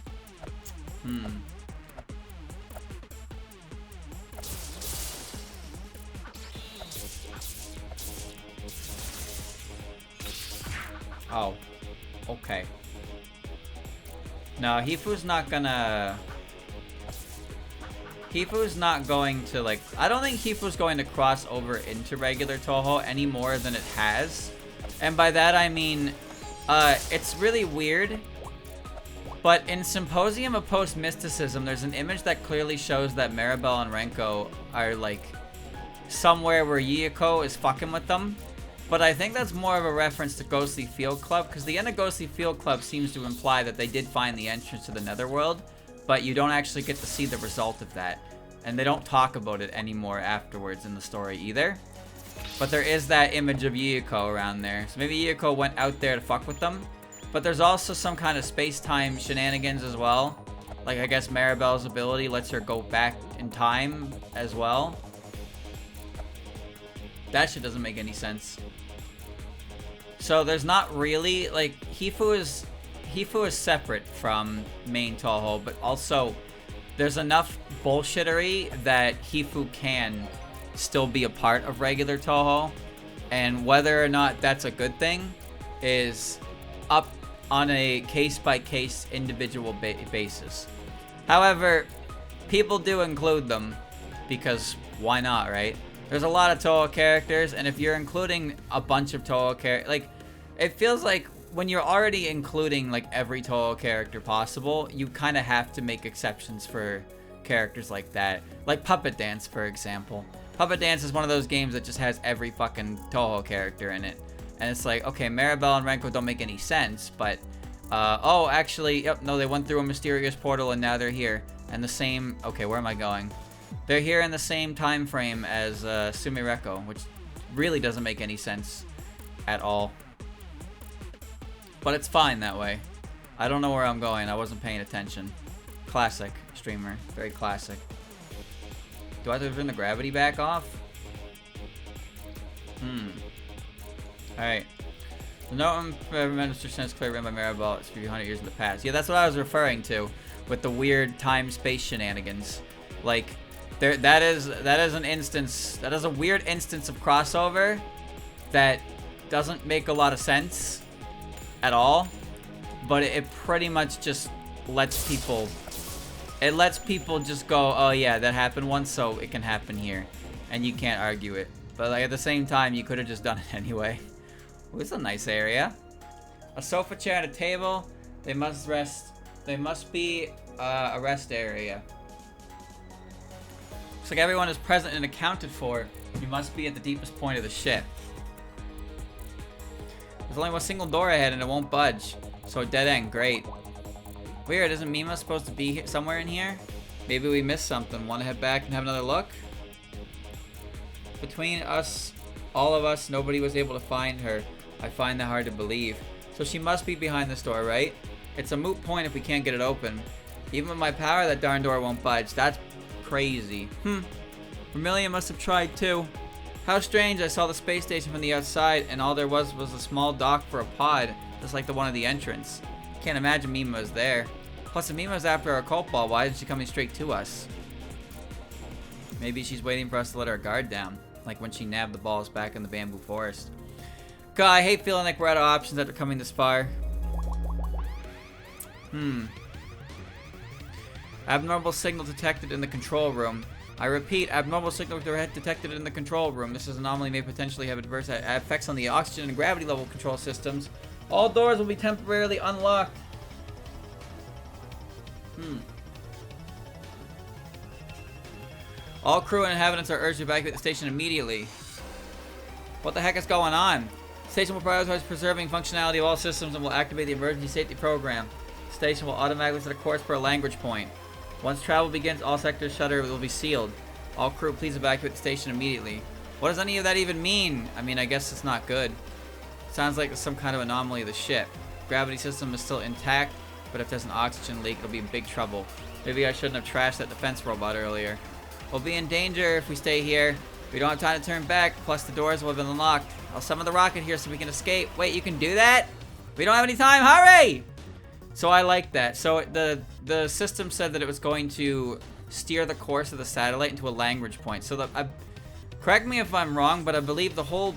Oh. Okay. No, Hifu's not gonna... Hifu's not going to, like... I don't think Hifu's going to cross over into regular Touhou any more than it has. And by that I mean... it's really weird. But in Symposium of Post-Mysticism, there's an image that clearly shows that Maribel and Renko are, like, somewhere where Yuyiko is fucking with them. But I think that's more of a reference to Ghostly Field Club, because the end of Ghostly Field Club seems to imply that they did find the entrance to the Netherworld, but you don't actually get to see the result of that. And they don't talk about it anymore afterwards in the story either. But there is that image of Yuyiko around there. So maybe Yuyiko went out there to fuck with them. But there's also some kind of space-time shenanigans as well. Like, I guess Maribel's ability lets her go back in time as well. That shit doesn't make any sense. So there's not really, like, Hifu is separate from main Touhou, but also there's enough bullshittery that Hifu can still be a part of regular Touhou, and whether or not that's a good thing is up on a case-by-case individual basis. However, people do include them because why not, right? There's a lot of Touhou characters, and if you're including a bunch of Touhou characters, like, it feels like when you're already including, like, every Touhou character possible, you kind of have to make exceptions for characters like that. Like Puppet Dance, for example. Puppet Dance is one of those games that just has every fucking Touhou character in it. And it's like, okay, Maribel and Renko don't make any sense, but, oh, actually, yep, no, they went through a mysterious portal and now they're here. And the same, okay, where am I going? They're here in the same time frame as Sumireko, which really doesn't make any sense at all. But it's fine that way. I don't know where I'm going. I wasn't paying attention. Classic streamer. Very classic. Do I have to turn the gravity back off? Alright. The note Minister Sense clear ran by Maribel. It's 300 years in the past. Yeah, that's what I was referring to with the weird time-space shenanigans. Like, that is an instance, that is a weird instance of crossover that doesn't make a lot of sense at all, but it pretty much just lets people, just go, oh yeah, that happened once, so it can happen here, and you can't argue it. But like at the same time, you could have just done it anyway. Ooh, this is a nice area. A sofa, chair, and a table. They must rest. They must be a rest area. Looks like everyone is present and accounted for. You must be at the deepest point of the ship. There's only one single door ahead and it won't budge. So a dead end, great. Weird, isn't Mima supposed to be here, somewhere in here? Maybe we missed something. Want to head back and have another look? Between us, all of us, nobody was able to find her. I find that hard to believe. So she must be behind this door, right? It's a moot point if we can't get it open. Even with my power, that darn door won't budge. That's crazy. Vermilion must have tried too. How strange, I saw the space station from the outside and all there was a small dock for a pod, just like the one at the entrance. Can't imagine Mima was there. Plus, if Mima's after our cult ball, why isn't she coming straight to us? Maybe she's waiting for us to let our guard down, like when she nabbed the balls back in the bamboo forest. God, I hate feeling like we're out of options after coming this far. Abnormal signal detected in the control room. I repeat, abnormal signal detected in the control room. This anomaly may potentially have adverse effects on the oxygen and gravity level control systems. All doors will be temporarily unlocked. All crew and inhabitants are urged to evacuate the station immediately. What the heck is going on? The station will prioritize preserving functionality of all systems and will activate the emergency safety program. The station will automatically set a course for a language point. Once travel begins, all sectors shutter will be sealed. All crew, please evacuate the station immediately. What does any of that even mean? I mean, I guess it's not good. Sounds like some kind of anomaly of the ship. Gravity system is still intact, but if there's an oxygen leak, it'll be in big trouble. Maybe I shouldn't have trashed that defense robot earlier. We'll be in danger if we stay here. We don't have time to turn back, plus the doors will have been unlocked. I'll summon the rocket here so we can escape. Wait, you can do that? We don't have any time, hurry! So I like that. So the system said that it was going to steer the course of the satellite into a language point. So correct me if I'm wrong, but I believe the whole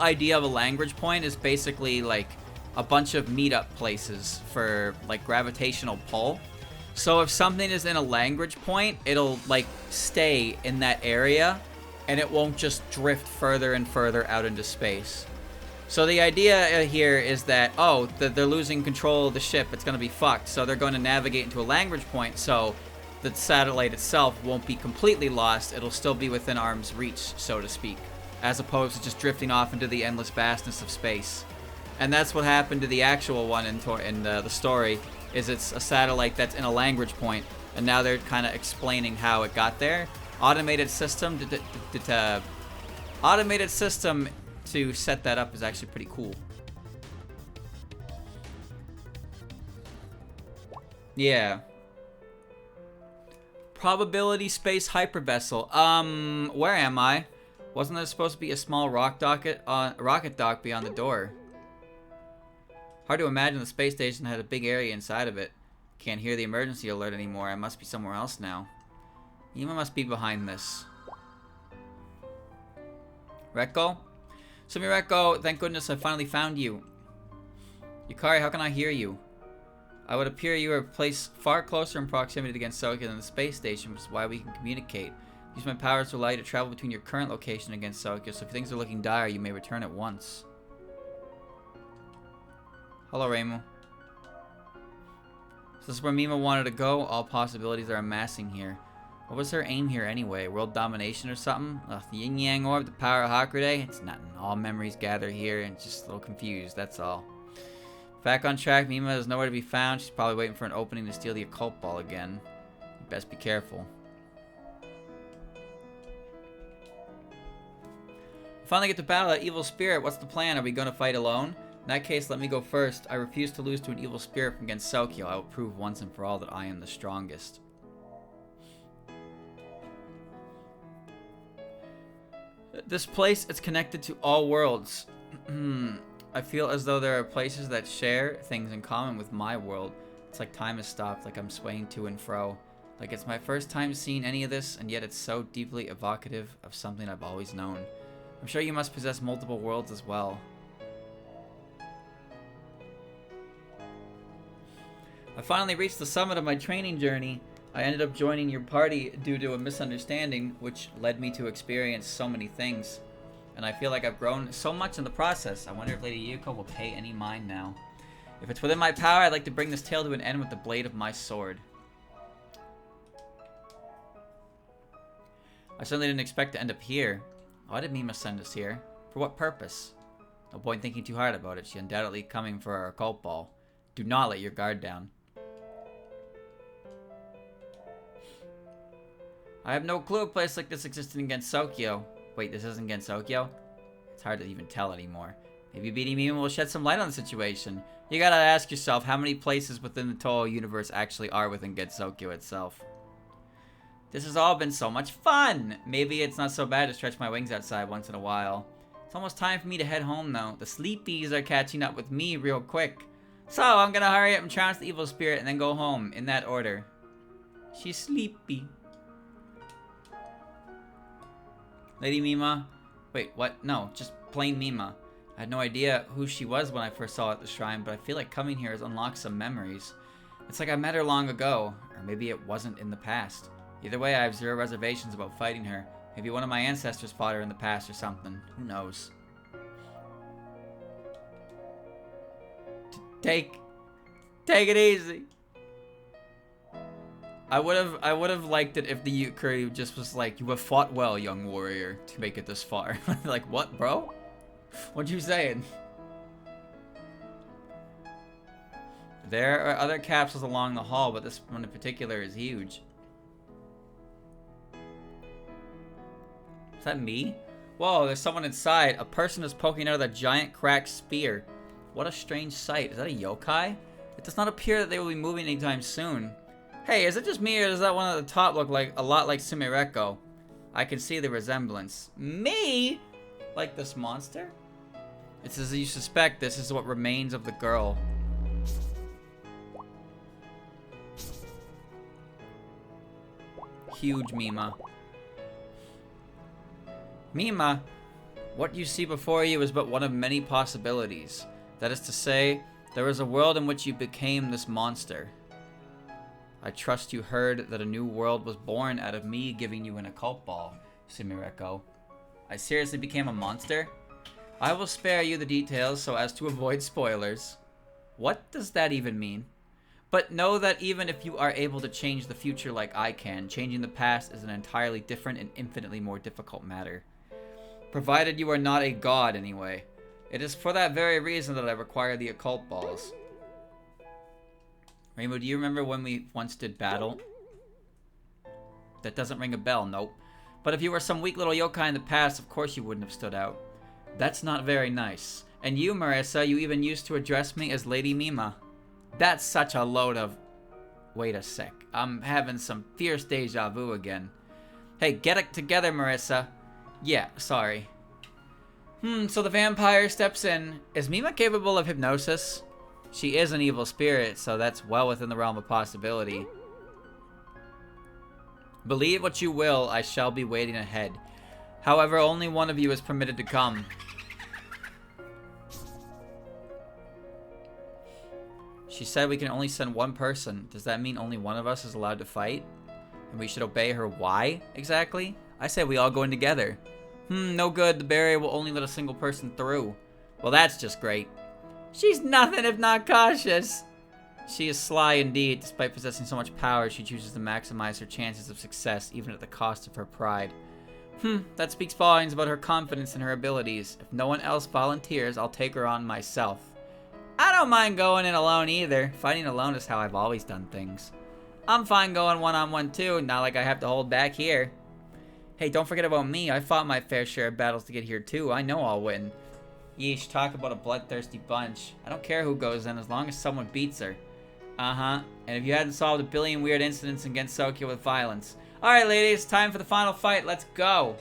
idea of a language point is basically like a bunch of meetup places for like gravitational pull. So if something is in a language point, it'll like stay in that area and it won't just drift further and further out into space. So the idea here is that, they're losing control of the ship. It's going to be fucked. So they're going to navigate into a language point so the satellite itself won't be completely lost. It'll still be within arm's reach, so to speak, as opposed to just drifting off into the endless vastness of space. And that's what happened to the actual one in the story, is it's a satellite that's in a language point, and now they're kind of explaining how it got there. Automated system to set that up is actually pretty cool. Yeah. Probability space hypervessel. Where am I? Wasn't there supposed to be a small rocket dock beyond the door? Hard to imagine the space station had a big area inside of it. Can't hear the emergency alert anymore. I must be somewhere else now. Mima must be behind this. Reko? Sumireko, thank goodness I finally found you. Yukari, how can I hear you? I would appear you are placed far closer in proximity to Gensokyo than the space station, which is why we can communicate. Use my powers to allow you to travel between your current location and Gensokyo, so if things are looking dire, you may return at once. Hello, Reimu. So this is where Mima wanted to go. All possibilities are amassing here. What was her aim here anyway? World domination or something? Ugh, the Yin Yang Orb, the power of Hakurei? It's nothing. All memories gather here and just a little confused, that's all. Back on track, Mima is nowhere to be found. She's probably waiting for an opening to steal the occult ball again. You best be careful. Finally get to battle that evil spirit. What's the plan? Are we going to fight alone? In that case, let me go first. I refuse to lose to an evil spirit from Gensokyo. I will prove once and for all that I am the strongest. This place is connected to all worlds. I feel as though there are places that share things in common with my world. It's like time has stopped, like I'm swaying to and fro. Like it's my first time seeing any of this, and yet it's so deeply evocative of something I've always known. I'm sure you must possess multiple worlds as well. I finally reached the summit of my training journey. I ended up joining your party due to a misunderstanding, which led me to experience so many things. And I feel like I've grown so much in the process. I wonder if Lady Yuko will pay any mind now. If it's within my power, I'd like to bring this tale to an end with the blade of my sword. I certainly didn't expect to end up here. Why did Mima send us here? For what purpose? No point thinking too hard about it. She's undoubtedly coming for our occult ball. Do not let your guard down. I have no clue a place like this existed in Gensokyo. Wait, this isn't Gensokyo? It's hard to even tell anymore. Maybe beating Mima will shed some light on the situation. You gotta ask yourself how many places within the Touhou universe actually are within Gensokyo itself. This has all been so much fun! Maybe it's not so bad to stretch my wings outside once in a while. It's almost time for me to head home though. The sleepies are catching up with me real quick. So I'm gonna hurry up and trounce the evil spirit and then go home, in that order. She's sleepy. Lady Mima? Wait, what? No, just plain Mima. I had no idea who she was when I first saw her at the shrine, but I feel like coming here has unlocked some memories. It's like I met her long ago, or maybe it wasn't in the past. Either way, I have zero reservations about fighting her. Maybe one of my ancestors fought her in the past or something. Who knows? Take it easy. I would have liked it if the Yukari just was like, you have fought well, young warrior, to make it this far. Like, what, bro? What you saying? There are other capsules along the hall, but this one in particular is huge. Is that me? Whoa, there's someone inside. A person is poking out of that giant cracked spear. What a strange sight. Is that a yokai? It does not appear that they will be moving anytime soon. Hey, is it just me or does that one at the top look like a lot like Sumireko? I can see the resemblance. Me? Like this monster? It's as you suspect, this is what remains of the girl. Huge Mima. Mima, what you see before you is but one of many possibilities. That is to say, there is a world in which you became this monster. I trust you heard that a new world was born out of me giving you an occult ball, Sumireko. I seriously became a monster? I will spare you the details so as to avoid spoilers. What does that even mean? But know that even if you are able to change the future like I can, changing the past is an entirely different and infinitely more difficult matter. Provided you are not a god, anyway. It is for that very reason that I require the occult balls. Rainbow, do you remember when we once did battle? That doesn't ring a bell, nope. But if you were some weak little yokai in the past, of course you wouldn't have stood out. That's not very nice. And you, Marissa, you even used to address me as Lady Mima. That's such a load of... Wait a sec. I'm having some fierce deja vu again. Hey, get it together, Marissa. Yeah, sorry. So the vampire steps in. Is Mima capable of hypnosis? She is an evil spirit, so that's well within the realm of possibility. Believe what you will, I shall be waiting ahead. However, only one of you is permitted to come. She said we can only send one person. Does that mean only one of us is allowed to fight? And we should obey her why, exactly? I say we all go in together. No good. The barrier will only let a single person through. Well, that's just great. She's nothing if not cautious. She is sly indeed. Despite possessing so much power, she chooses to maximize her chances of success, even at the cost of her pride. That speaks volumes about her confidence in her abilities. If no one else volunteers, I'll take her on myself. I don't mind going in alone either. Fighting alone is how I've always done things. I'm fine going one-on-one too, not like I have to hold back here. Hey, don't forget about me. I fought my fair share of battles to get here too. I know I'll win. Yeesh, talk about a bloodthirsty bunch. I don't care who goes in as long as someone beats her. And if you hadn't solved a billion weird incidents in Gensokyo with violence. Alright, ladies, time for the final fight. Let's go.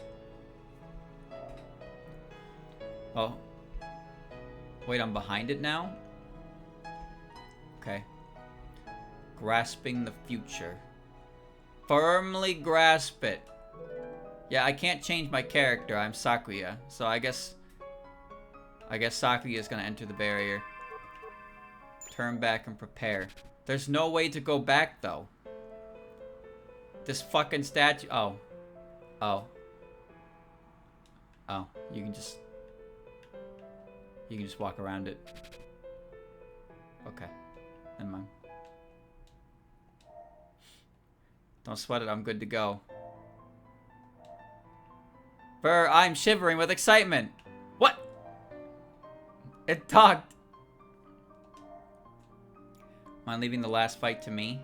Oh. Wait, I'm behind it now? Okay. Grasping the future. Firmly grasp it. Yeah, I can't change my character. I'm Sakuya. So I guess Sakuya is gonna enter the barrier. Turn back and prepare. There's no way to go back, though. This fucking statue... Oh. Oh. Oh. You can just walk around it. Okay. Never mind. Don't sweat it. I'm good to go. Brr, I'm shivering with excitement. What? It talked. Mind leaving the last fight to me?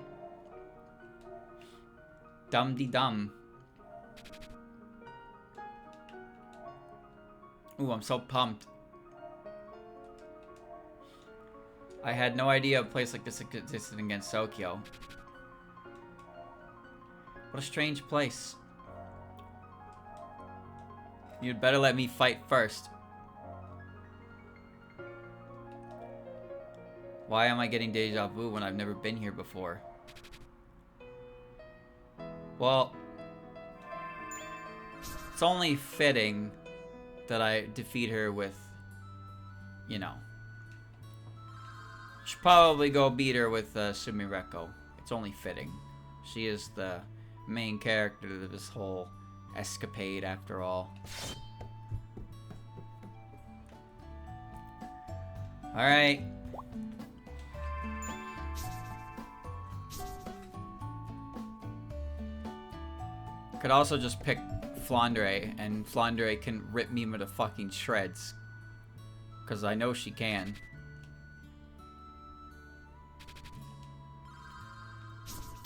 Dum-de-dum. Ooh, I'm so pumped. I had no idea a place like this existed in Gensokyo. What a strange place. You'd better let me fight first. Why am I getting deja vu when I've never been here before? Well, it's only fitting that I defeat her with, you know. Should probably go beat her with Sumireko. It's only fitting. She is the main character of this whole escapade, after all. Alright. Could also just pick Flandre, and Flandre can rip Mima to fucking shreds. Because I know she can.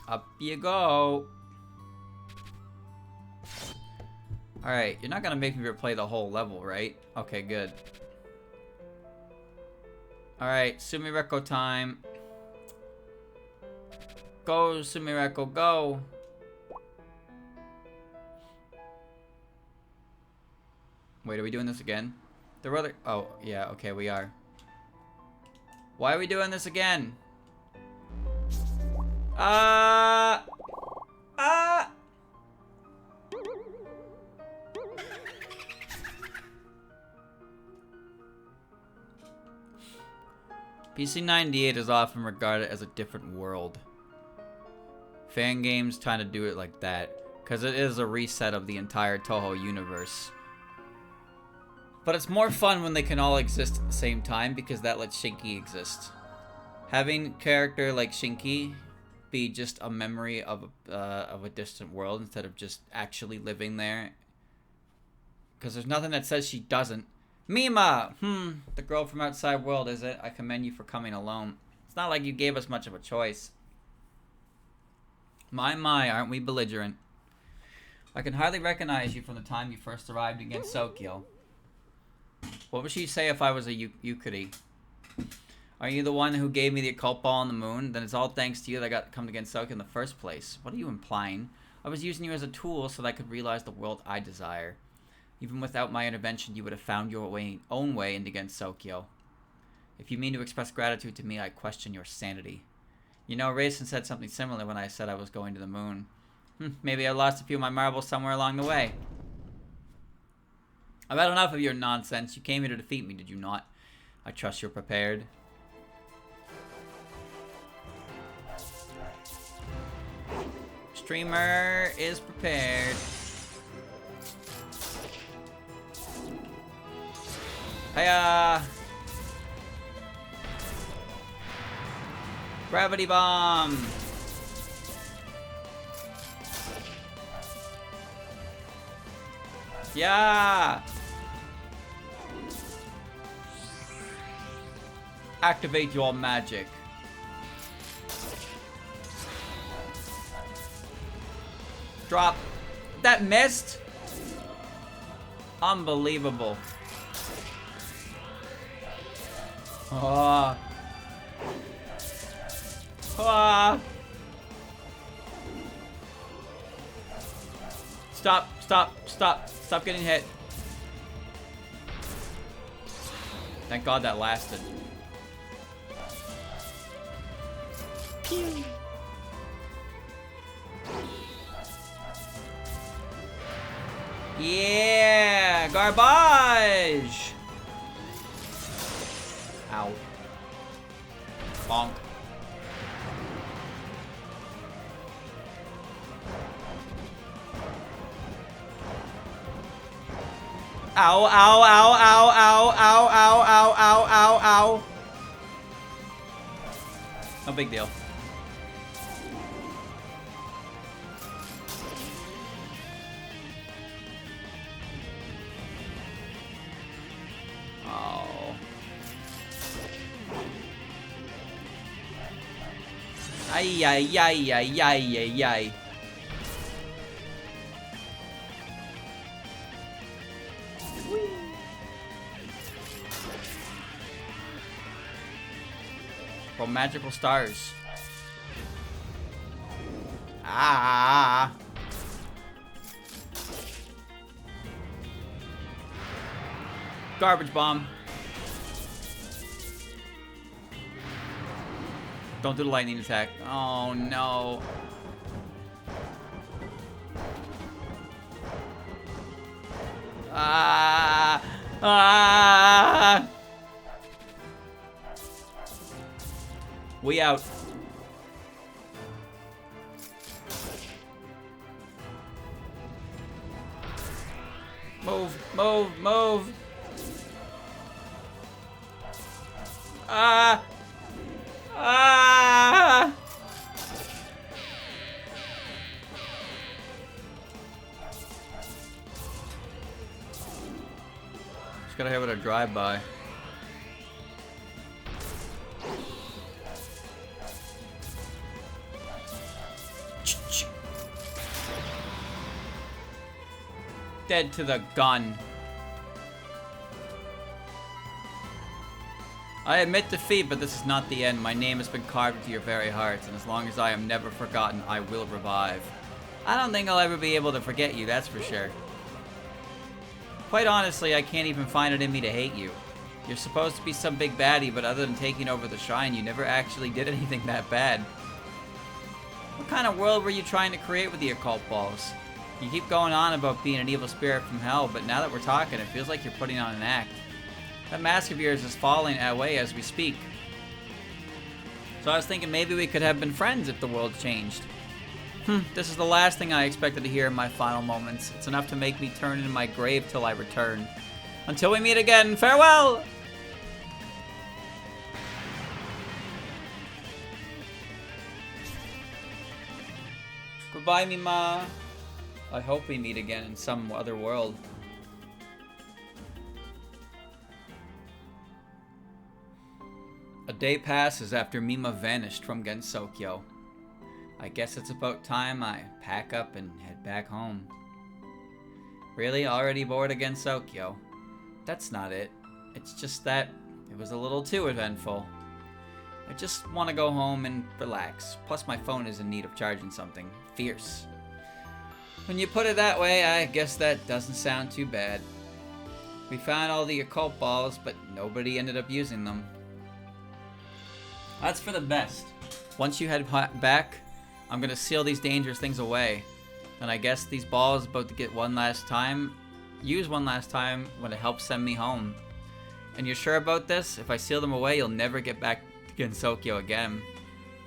Up you go. Alright, you're not gonna make me replay the whole level, right? Okay, good. Alright, Sumireko time. Go, Sumireko, go! Wait, are we doing this again? There were other... Oh, yeah, okay, we are. Why are we doing this again? PC98 is often regarded as a different world. Fan games trying to do it like that, because it is a reset of the entire Touhou universe. But it's more fun when they can all exist at the same time, because that lets Shinki exist. Having a character like Shinki be just a memory of a distant world instead of just actually living there. Because there's nothing that says she doesn't. Mima! The girl from outside world, is it? I commend you for coming alone. It's not like you gave us much of a choice. My, aren't we belligerent? I can hardly recognize you from the time you first arrived in Gensokyo. What would she say if I was a Yukari? Are you the one who gave me the occult ball on the moon? Then it's all thanks to you that I got to come to Gensokyo in the first place. What are you implying? I was using you as a tool so that I could realize the world I desire. Even without my intervention, you would have found your own way into Gensokyo. If you mean to express gratitude to me, I question your sanity. You know, Raisin said something similar when I said I was going to the moon. Maybe I lost a few of my marbles somewhere along the way. I've had enough of your nonsense. You came here to defeat me, did you not? I trust you're prepared. Streamer is prepared. Hiya! Gravity bomb! Yeah! Activate your magic. Drop. That missed? Unbelievable. Ah. Ah. Stop, stop, stop. Stop getting hit. Thank God that lasted. Pew. Yeah, garbage. Ow. Bonk. Ow, ow, ow, ow, ow, ow, ow, ow, ow, ow, ow. No big deal. Oh. Ay, ay, ay, ay, ay, ay, ay. For magical stars. Ah. Garbage bomb. Don't do the lightning attack. Oh no. Ah. Ah. We out. Move, move, move. Ah. Ah. Just gotta have it a drive-by. dead to the gun. I admit defeat, but this is not the end. My name has been carved into your very hearts, and as long as I am never forgotten, I will revive. I don't think I'll ever be able to forget you, that's for sure. Quite honestly, I can't even find it in me to hate you. You're supposed to be some big baddie, but other than taking over the shrine, you never actually did anything that bad. What kind of world were you trying to create with the occult balls? You keep going on about being an evil spirit from hell, but now that we're talking, it feels like you're putting on an act. That mask of yours is falling away as we speak. So I was thinking maybe we could have been friends if the world changed. This is the last thing I expected to hear in my final moments. It's enough to make me turn in my grave till I return. Until we meet again, farewell! Goodbye, Mima. I hope we meet again in some other world. A day passes after Mima vanished from Gensokyo. I guess it's about time I pack up and head back home. Really? Already bored of Gensokyo? That's not it. It's just that it was a little too eventful. I just want to go home and relax. Plus my phone is in need of charging something fierce. When you put it that way, I guess that doesn't sound too bad. We found all the occult balls, but nobody ended up using them. That's for the best. Once you head back, I'm gonna seal these dangerous things away. And I guess these balls about to get use one last time when it helps send me home. And you're sure about this? If I seal them away, you'll never get back to Gensokyo again.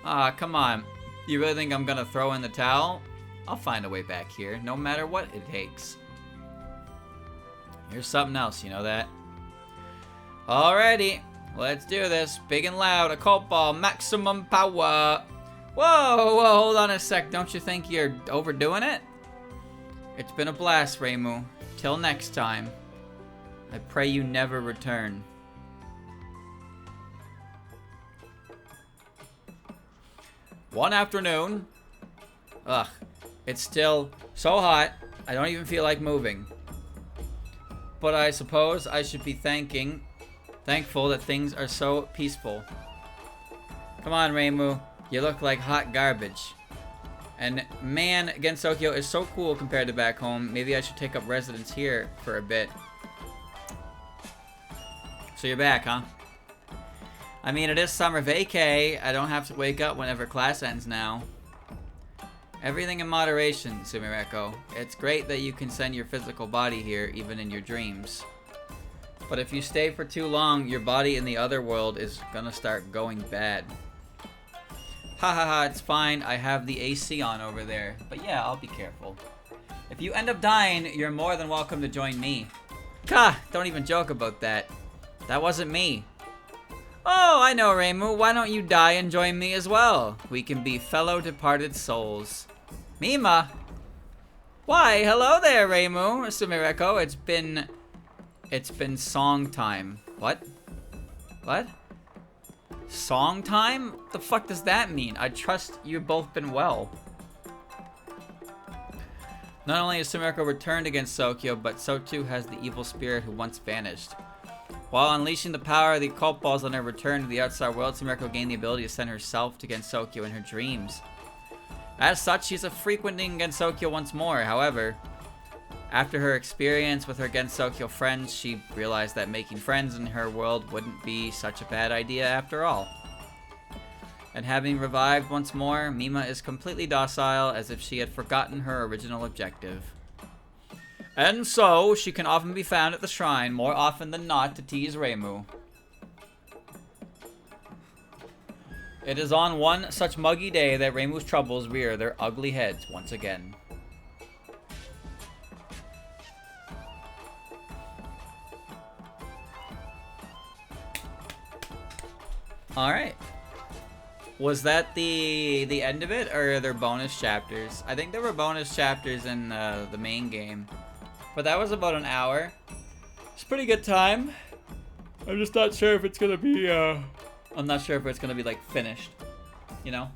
Ah, come on. You really think I'm gonna throw in the towel? I'll find a way back here, no matter what it takes. Here's something else, you know that? Alrighty. Let's do this. Big and loud. Occult ball. Maximum power. Whoa, hold on a sec. Don't you think you're overdoing it? It's been a blast, Reimu. Till next time. I pray you never return. One afternoon. Ugh. It's still so hot, I don't even feel like moving. But I suppose I should be thankful that things are so peaceful. Come on, Reimu. You look like hot garbage. And man, Gensokyo is so cool compared to back home. Maybe I should take up residence here for a bit. So you're back, huh? I mean, it is summer vacay. I don't have to wake up whenever class ends now. Everything in moderation, Sumireko. It's great that you can send your physical body here, even in your dreams. But if you stay for too long, your body in the other world is gonna start going bad. Ha ha ha, it's fine. I have the AC on over there. But yeah, I'll be careful. If you end up dying, you're more than welcome to join me. Ka! Don't even joke about that. That wasn't me. Oh, I know, Reimu. Why don't you die and join me as well? We can be fellow departed souls. Mima! Why, hello there, Reimu. Sumireko, it's been song time. What? What? Song time? What the fuck does that mean? I trust you've both been well. Not only has Sumireko returned against Gensokyo, but so too has the evil spirit who once vanished. While unleashing the power of the occult balls on her return to the outside world, Sumireko gained the ability to send herself to Gensokyo in her dreams. As such, she's frequenting Gensokyo once more. However, after her experience with her Gensokyo friends, she realized that making friends in her world wouldn't be such a bad idea after all. And having revived once more, Mima is completely docile, as if she had forgotten her original objective. And so, she can often be found at the shrine, more often than not, to tease Reimu. It is on one such muggy day that Reimu's troubles rear their ugly heads once again. Alright. Was that the end of it, or are there bonus chapters? I think there were bonus chapters in the main game. But that was about an hour. It's a pretty good time. I'm just not sure if it's gonna be, I'm not sure if it's gonna be, like, finished. You know?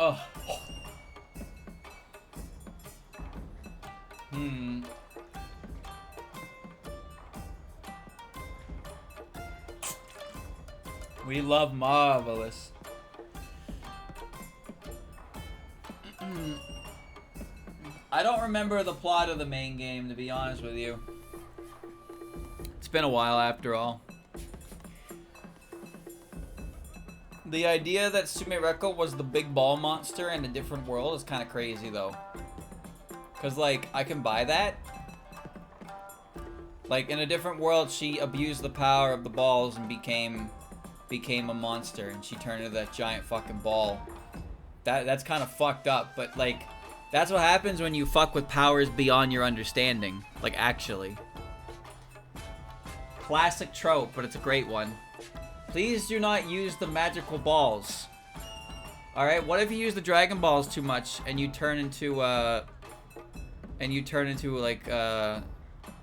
Oh. We love Marvelous. I don't remember the plot of the main game, to be honest with you. It's been a while after all. The idea that Sumireko was the big ball monster in a different world is kind of crazy, though. Because, like, I can buy that. Like, in a different world, she abused the power of the balls and became a monster. And she turned into that giant fucking ball. That's kind of fucked up, but, like, that's what happens when you fuck with powers beyond your understanding. Like, actually. Classic trope, but it's a great one. Please do not use the magical balls. Alright, what if you use the Dragon Balls too much and you turn into, like,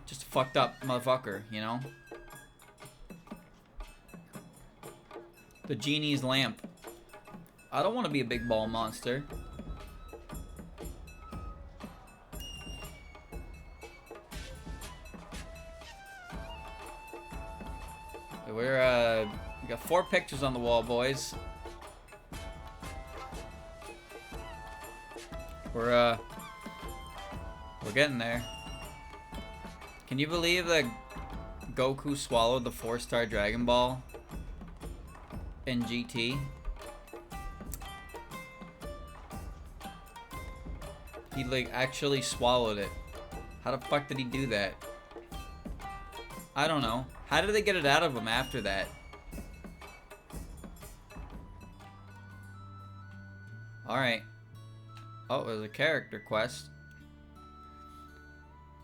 just a fucked up motherfucker, you know? The genie's lamp. I don't want to be a big ball monster. We got 4 pictures on the wall, boys. We're getting there. Can you believe that Goku swallowed the 4-star Dragon Ball in GT? He, like, actually swallowed it. How the fuck did he do that? I don't know. How did they get it out of him after that? Alright. Oh, there's a character quest.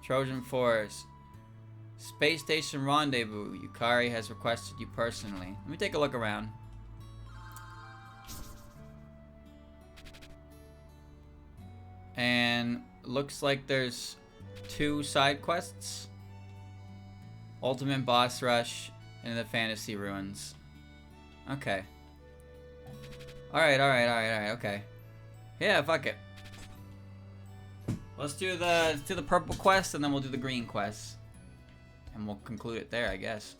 Trojan Force. Space Station Rendezvous. Yukari has requested you personally. Let me take a look around. And looks like there's 2 side quests. Ultimate Boss Rush and the Fantasy Ruins. Okay. Alright, okay. Yeah, fuck it. Let's do the purple quest and then we'll do the green quest. And we'll conclude it there, I guess.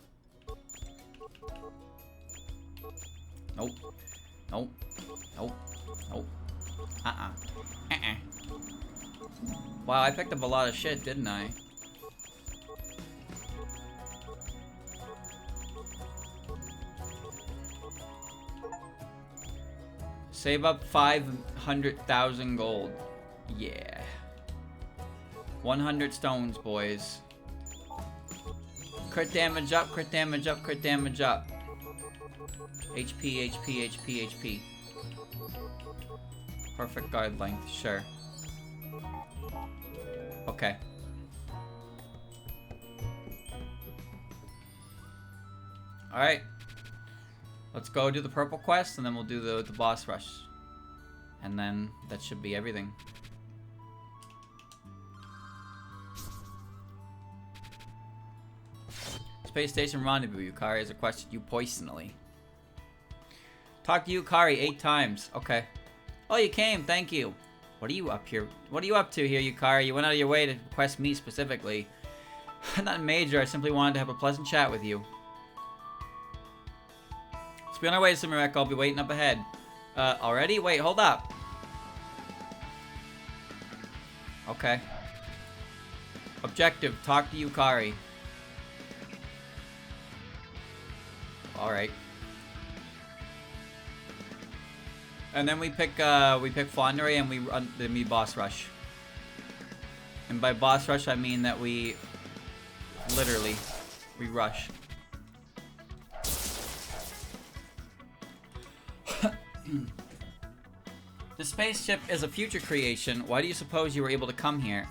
Nope. Nope. Nope. Nope. Wow, I picked up a lot of shit, didn't I? Save up 500,000 gold. Yeah. 100 stones, boys. Crit damage up, crit damage up, crit damage up. HP, HP, HP, HP. Perfect guard length, sure. Okay. Alright. Let's go do the purple quest and then we'll do the boss rush. And then that should be everything. Space Station Rendezvous. Yukari has requested you personally. Talk to Yukari 8 times. Okay. Oh, you came. Thank you. What are you up here? What are you up to here, Yukari? You went out of your way to request me specifically. Nothing major. I simply wanted to have a pleasant chat with you. Let's be on our way to Sumireko. I'll be waiting up ahead. Already? Wait, hold up. Okay. Objective. Talk to Yukari. Alright. And then we pick Flaundry and we run the boss rush. And by boss rush I mean that we literally rush. The spaceship is a future creation. Why do you suppose you were able to come here?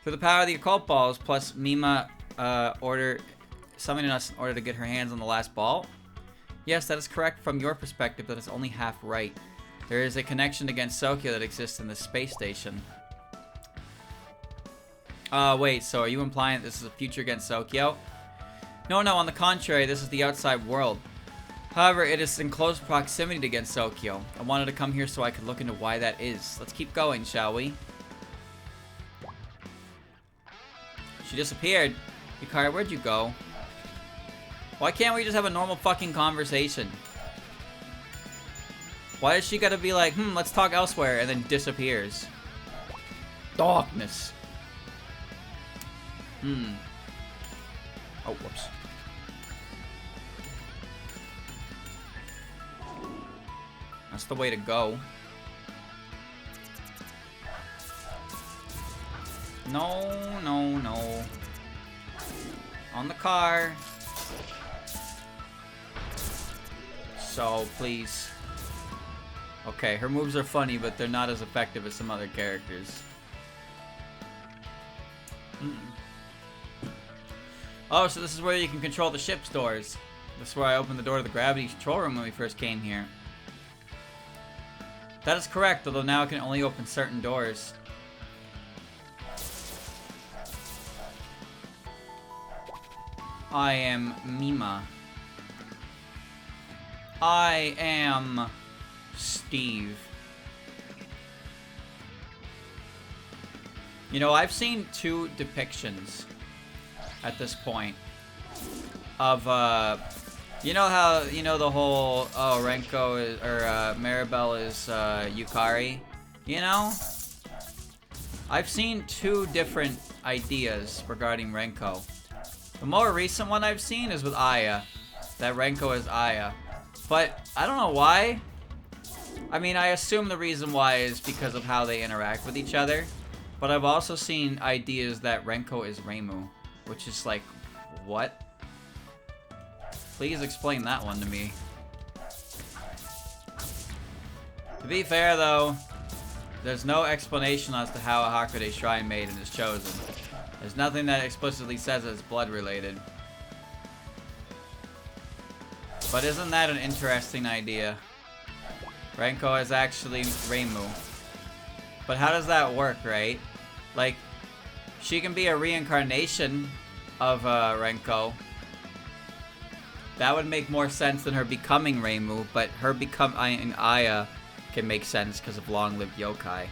Through the power of the occult balls plus Mima summoning us in order to get her hands on the last ball? Yes, that is correct from your perspective, but it's only half right. There is a connection to Gensokyo that exists in this space station. Wait, so are you implying that this is a future Gensokyo? No, on the contrary, this is the outside world. However, it is in close proximity to Gensokyo. I wanted to come here so I could look into why that is. Let's keep going, shall we? She disappeared. Yukari, where'd you go? Why can't we just have a normal fucking conversation? Why is she gotta be like, let's talk elsewhere, and then disappears? Darkness. Oh, whoops. That's the way to go. No, no, no. On the car. So, please. Okay, her moves are funny, but they're not as effective as some other characters. Oh, so this is where you can control the ship's doors. This is where I opened the door to the gravity control room when we first came here. That is correct, although now I can only open certain doors. I am Mima. I am Steve. You know, I've seen 2 depictions at this point of, you know how, you know, the whole, oh, Renko is, or, Maribel is, Yukari, you know? I've seen 2 different ideas regarding Renko. The more recent one I've seen is with Aya, that Renko is Aya. But, I don't know why. I mean, I assume the reason why is because of how they interact with each other. But I've also seen ideas that Renko is Reimu, which is like, what? Please explain that one to me. To be fair though, there's no explanation as to how a Hakude Shrine Maiden is chosen. There's nothing that explicitly says it's blood related. But isn't that an interesting idea? Renko is actually Reimu. But how does that work, right? Like, she can be a reincarnation of Renko. That would make more sense than her becoming Reimu, but her becoming Aya can make sense because of long-lived yokai.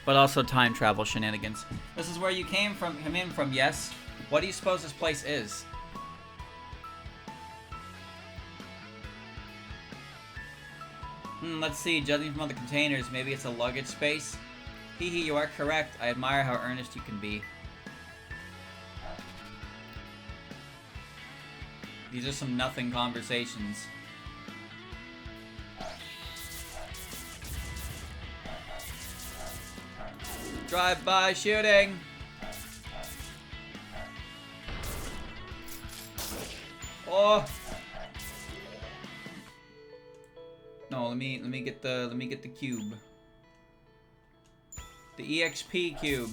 But also time travel shenanigans. This is where you came in from, yes? What do you suppose this place is? Let's see, judging from all the containers, maybe it's a luggage space? Hee hee, you are correct. I admire how earnest you can be. These are some nothing conversations. Drive-by shooting! Oh! No, let me get the cube. The EXP cube.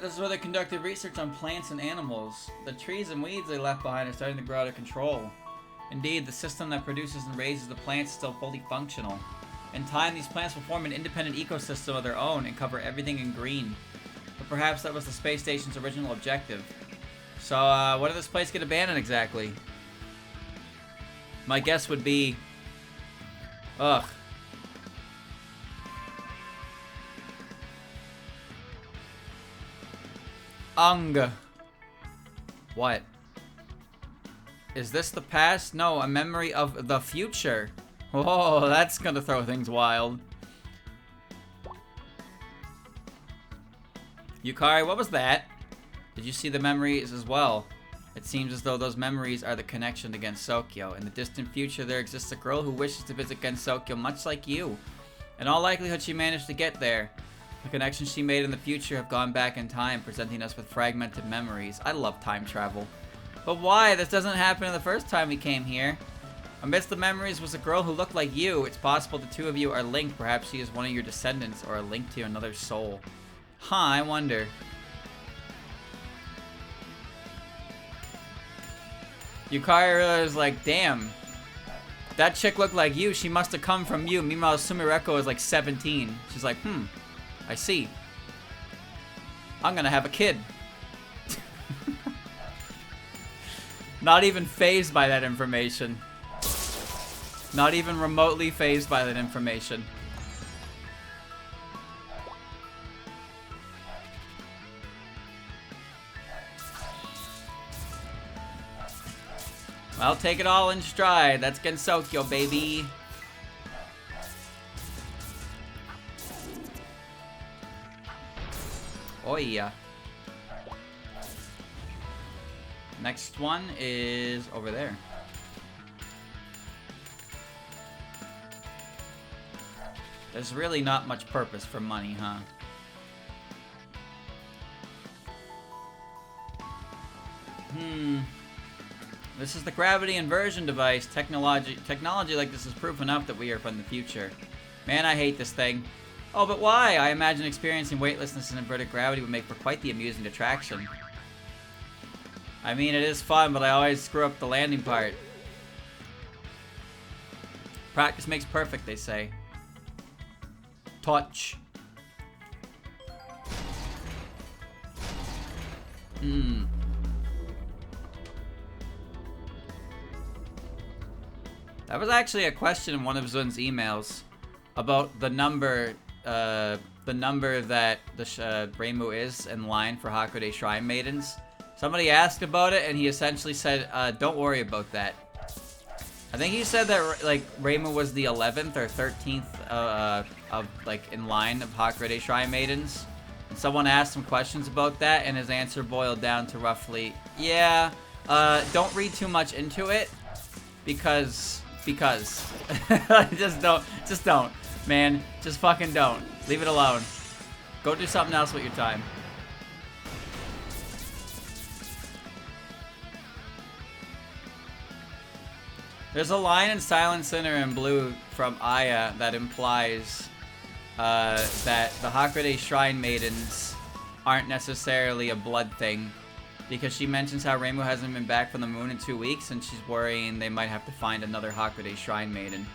This is where they conducted research on plants and animals. The trees and weeds they left behind are starting to grow out of control. Indeed, the system that produces and raises the plants is still fully functional. In time, these plants will form an independent ecosystem of their own and cover everything in green. But perhaps that was the space station's original objective. So, when did this place get abandoned exactly? My guess would be... ugh. What? Is this the past? No, a memory of the future. Oh, that's gonna throw things wild. Yukari, what was that? Did you see the memories as well? It seems as though those memories are the connection to Gensokyo. In the distant future, there exists a girl who wishes to visit Gensokyo much like you. In all likelihood, she managed to get there. The connections she made in the future have gone back in time, presenting us with fragmented memories. I love time travel. But why? This doesn't happen in the first time we came here. Amidst the memories was a girl who looked like you. It's possible the two of you are linked. Perhaps she is one of your descendants or a link to another soul. Huh, I wonder. Yukari is like, damn. That chick looked like you. She must have come from you. Meanwhile, Sumireko is like 17. She's like, I see. I'm gonna have a kid. Not even fazed by that information. Not even remotely fazed by that information. Well, take it all in stride. That's Gensokyo, baby. Oh yeah. Next one is over there. There's really not much purpose for money, huh? This is the gravity inversion device. Technology like this is proof enough that we are from the future. Man, I hate this thing. Oh, but why? I imagine experiencing weightlessness and inverted gravity would make for quite the amusing attraction. I mean, it is fun, but I always screw up the landing part. Practice makes perfect, they say. Touch. That was actually a question in one of Zun's emails about the number that the Reimu is in line for Hakude Shrine Maidens. Somebody asked about it, and he essentially said, don't worry about that. I think he said that, like, Reimu was the 11th or 13th of, like, in line of Hakude Shrine Maidens. And someone asked him questions about that, and his answer boiled down to roughly, yeah, don't read too much into it, because, just don't, man, just fucking don't. Leave it alone. Go do something else with your time. There's a line in Silent Sinner in Blue from Aya that implies that the Hakude Shrine Maidens aren't necessarily a blood thing, because she mentions how Reimu hasn't been back from the moon in 2 weeks, and she's worrying they might have to find another Hakude Shrine Maiden.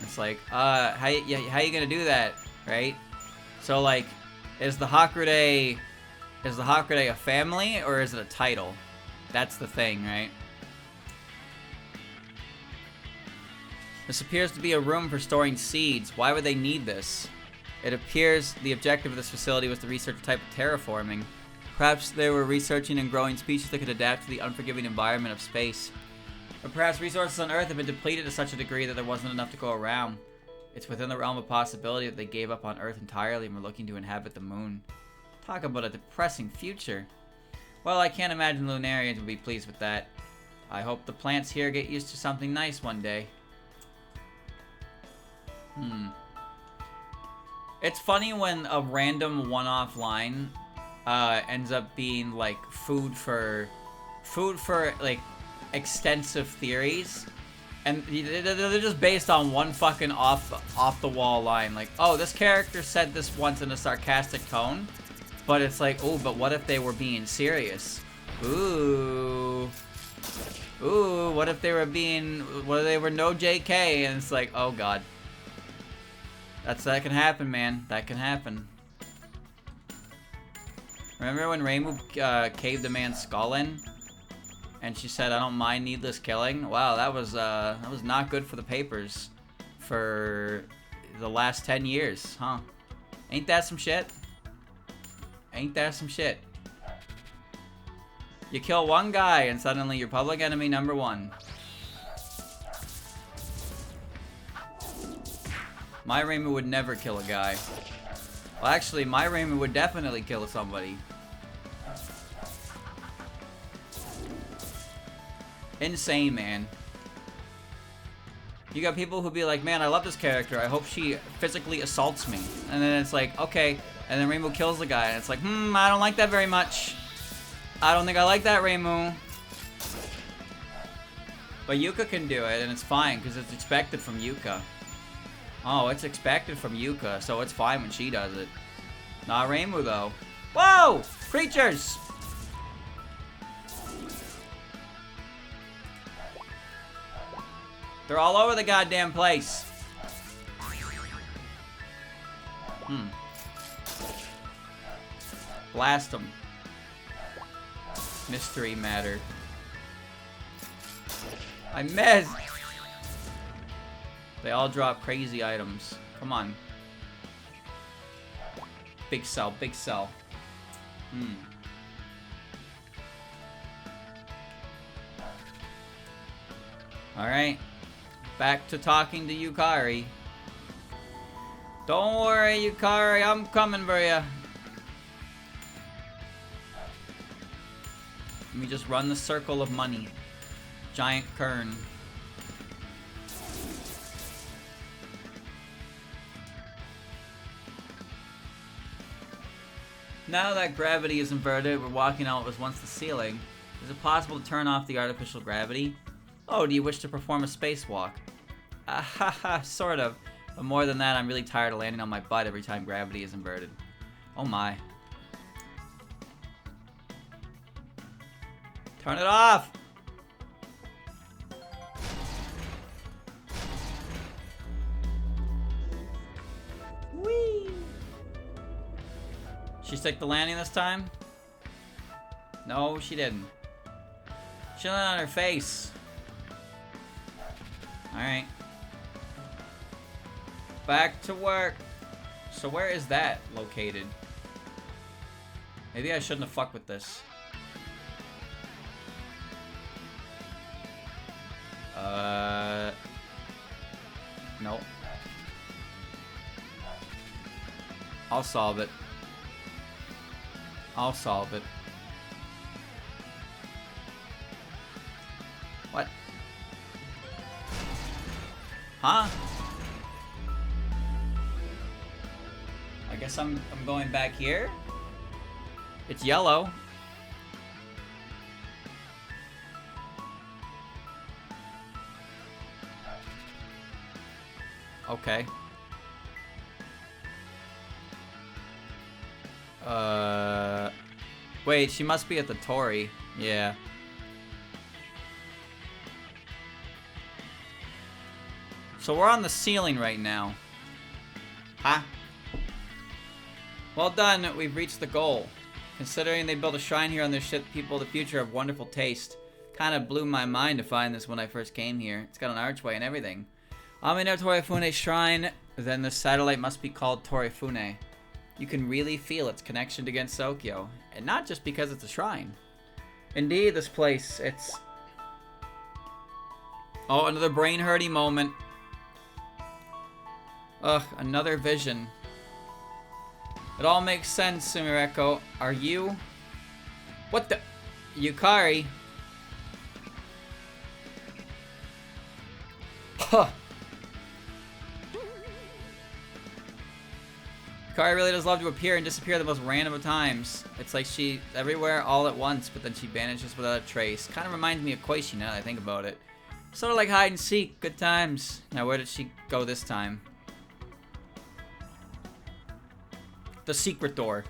It's like, how you gonna do that, right? So, like, is the Hakude a family, or is it a title? That's the thing, right? This appears to be a room for storing seeds. Why would they need this? It appears the objective of this facility was to research a type of terraforming. Perhaps they were researching and growing species that could adapt to the unforgiving environment of space. Or perhaps resources on Earth have been depleted to such a degree that there wasn't enough to go around. It's within the realm of possibility that they gave up on Earth entirely and were looking to inhabit the moon. Talk about a depressing future. Well, I can't imagine the Lunarians would be pleased with that. I hope the plants here get used to something nice one day. It's funny when a random one-off line ends up being like food for like extensive theories, and they're just based on one fucking off the wall line. Like, oh, this character said this once in a sarcastic tone, but it's like, oh, but what if they were being serious? Ooh, what if they were no JK? And it's like, oh god. That can happen, man. That can happen. Remember when Reimu caved a man's skull in? And she said, I don't mind needless killing? Wow, that was not good for the papers for the last 10 years, huh? Ain't that some shit? Ain't that some shit? You kill one guy and suddenly you're public enemy number 1. My Reimu would never kill a guy. Well, actually, my Reimu would definitely kill somebody. Insane, man. You got people who be like, man, I love this character. I hope she physically assaults me. And then it's like, okay. And then Reimu kills the guy. And it's like, I don't like that very much. I don't think I like that, Reimu. But Yuka can do it, and it's fine, because it's expected from Yuka. Oh, it's expected from Yuka, so it's fine when she does it. Not Reimu, though. Whoa! Creatures! They're all over the goddamn place. Blast them. Mystery matter. I missed. They all drop crazy items. Come on. Big cell, big cell. Alright. Back to talking to Yukari. Don't worry, Yukari, I'm coming for you. Let me just run the circle of money. Giant kern. Now that gravity is inverted, we're walking on what was once the ceiling. Is it possible to turn off the artificial gravity? Oh, do you wish to perform a spacewalk? Sort of. But more than that, I'm really tired of landing on my butt every time gravity is inverted. Oh my. Turn it off! Whee! She stick the landing this time? No, she didn't. She landed on her face. Alright. Back to work. So where is that located? Maybe I shouldn't have fucked with this. Nope. I'll solve it. I'll solve it. What? Huh? I guess I'm going back here. It's yellow. Okay. Wait, she must be at the Torii. Yeah. So we're on the ceiling right now. Huh? Well done, we've reached the goal. Considering they built a shrine here on their ship, people of the future have wonderful taste. Kinda blew my mind to find this when I first came here. It's got an archway and everything. Amino Torifune Shrine, then the satellite must be called Torifune. You can really feel its connection to Gensokyo, and not just because it's a shrine. Indeed, this place, it's... Oh, another brain-hurty moment. Ugh, another vision. It all makes sense, Sumireko. Are you... What the... Yukari? Huh. Yukari really does love to appear and disappear at the most random of times. It's like she's everywhere all at once, but then she vanishes without a trace. Kind of reminds me of Koichi now that I think about it. Sort of like hide and seek. Good times. Now where did she go this time? The secret door.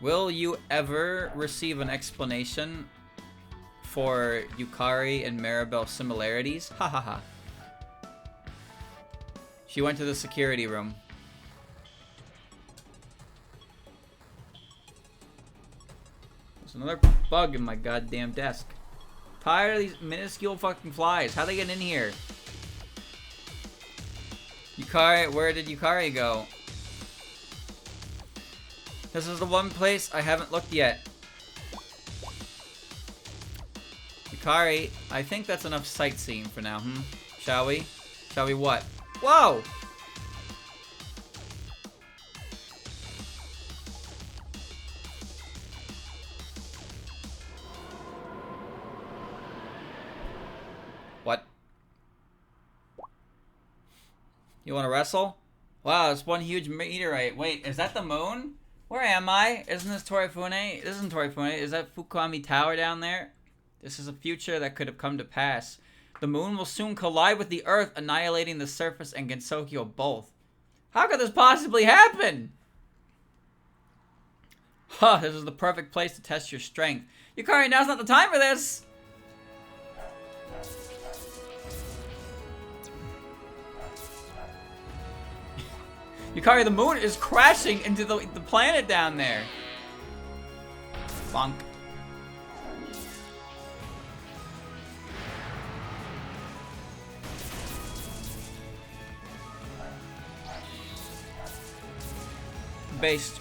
Will you ever receive an explanation for Yukari and Maribel's similarities? Ha ha ha. She went to the security room. There's another bug in my goddamn desk. Tired of these minuscule fucking flies. How they get in here? Yukari, where did Yukari go? This is the one place I haven't looked yet. Yukari, I think that's enough sightseeing for now, Shall we? Shall we what? Whoa! What? You want to wrestle? Wow, it's one huge meteorite. Wait, is that the moon? Where am I? Isn't this Torifune? This isn't Torifune. Is that Fukami Tower down there? This is a future that could have come to pass. The moon will soon collide with the Earth, annihilating the surface and Gensokyo both. How could this possibly happen? Huh, this is the perfect place to test your strength. Yukari, now's not the time for this! Yukari, the moon is crashing into the planet down there. Bonk. Based.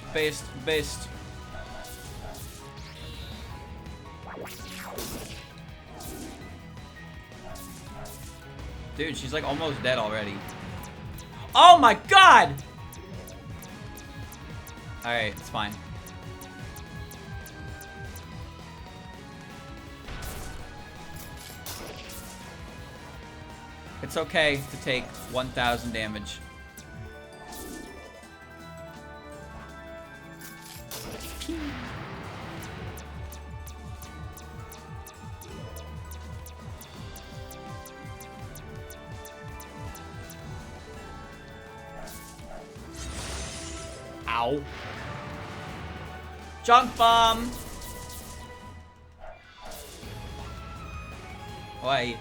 Dude, she's like almost dead already. Oh my god! Alright, it's fine. It's okay to take 1,000 damage. Ow. Junk bomb! Oi.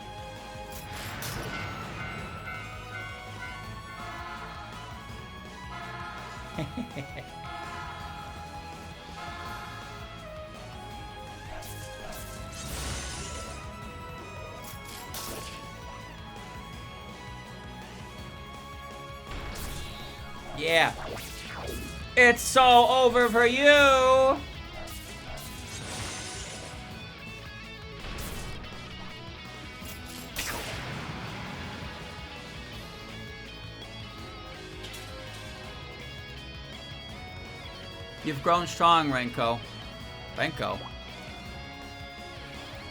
Yeah. It's so over for you! You've grown strong, Renko. Renko?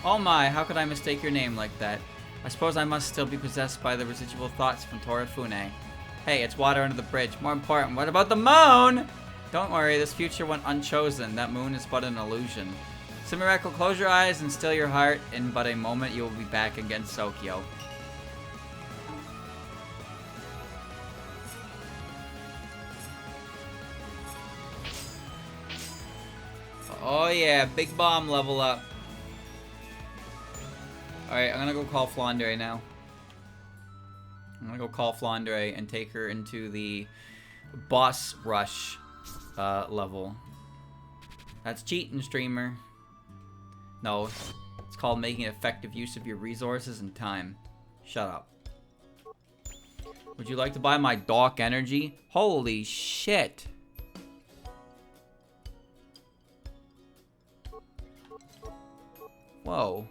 Oh my, how could I mistake your name like that? I suppose I must still be possessed by the residual thoughts from Torifune. Hey, it's water under the bridge. More important, what about the moon? Don't worry, this future went unchosen. That moon is but an illusion. Sumireko, close your eyes and still your heart. In but a moment, you will be back in Gensokyo. Oh yeah, big bomb level up. Alright, I'm gonna go call Flandre now. I'm gonna go call Flandre and take her into the boss rush level. That's cheating, streamer. No, it's called making effective use of your resources and time. Shut up. Would you like to buy my Dark Energy? Holy shit. Whoa.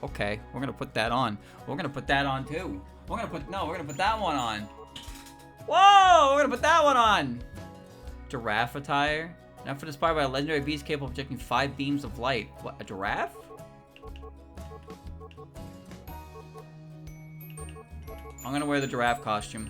Okay, we're gonna put that on. We're gonna put that on too. We're gonna put that one on. Whoa, we're gonna put that one on. Giraffe attire. An outfit inspired by a legendary beast capable of projecting 5 beams of light. What, a giraffe? I'm gonna wear the giraffe costume.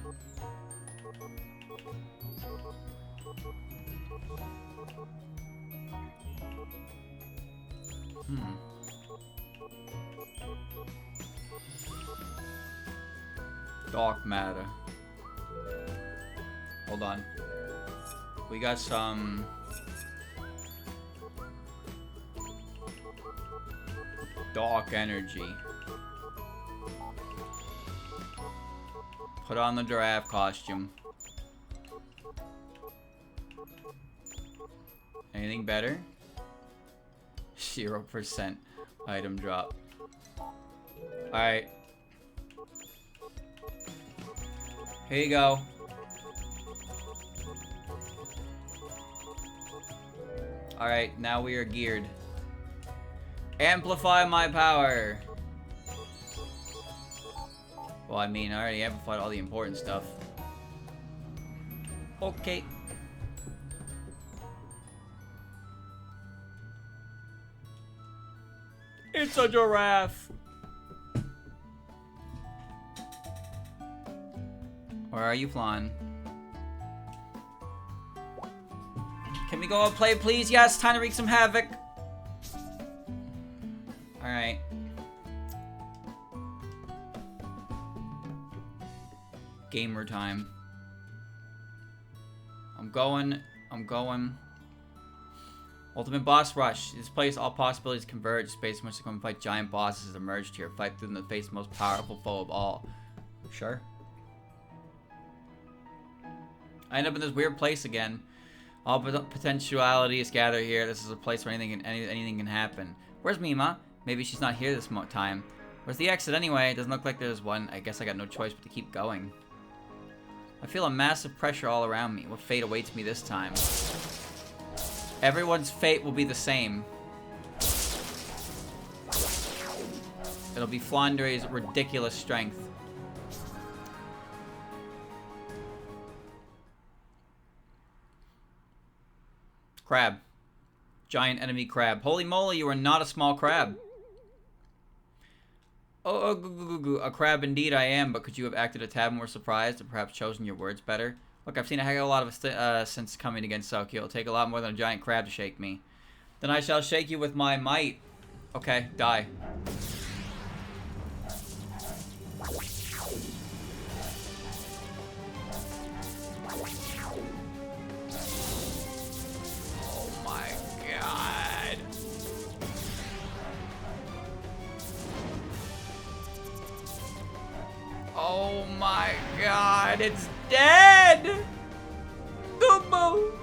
Dark matter. Hold on. We got some... Dark energy. Put on the giraffe costume. Anything better? 0% item drop. Alright. Here you go. Alright, now we are geared. Amplify my power! Well, I mean, I already amplified all the important stuff. Okay. It's a giraffe! Where are you, Flan? Can we go and play, please? Yes, time to wreak some havoc. Alright. Gamer time. I'm I'm going. Ultimate boss rush. This place, all possibilities converge. Space in which to come fight giant bosses has emerged here. Fight through them to face the most powerful foe of all. Sure. I end up in this weird place again. All potentialities gather here. This is a place where anything can happen. Where's Mima? Maybe she's not here this time. Where's the exit anyway? It doesn't look like there's one. I guess I got no choice but to keep going. I feel a massive pressure all around me. What fate awaits me this time? Everyone's fate will be the same. It'll be Flandre's ridiculous strength. Crab. Giant enemy crab. Holy moly, you are not a small crab. Oh, a crab indeed I am, but could you have acted a tad more surprised and perhaps chosen your words better? Look, I've seen a heck of a lot of since coming to Gensokyo. It'll take a lot more than a giant crab to shake me. Then I shall shake you with my might. Okay, die. Oh my god, it's dead! Gumbo!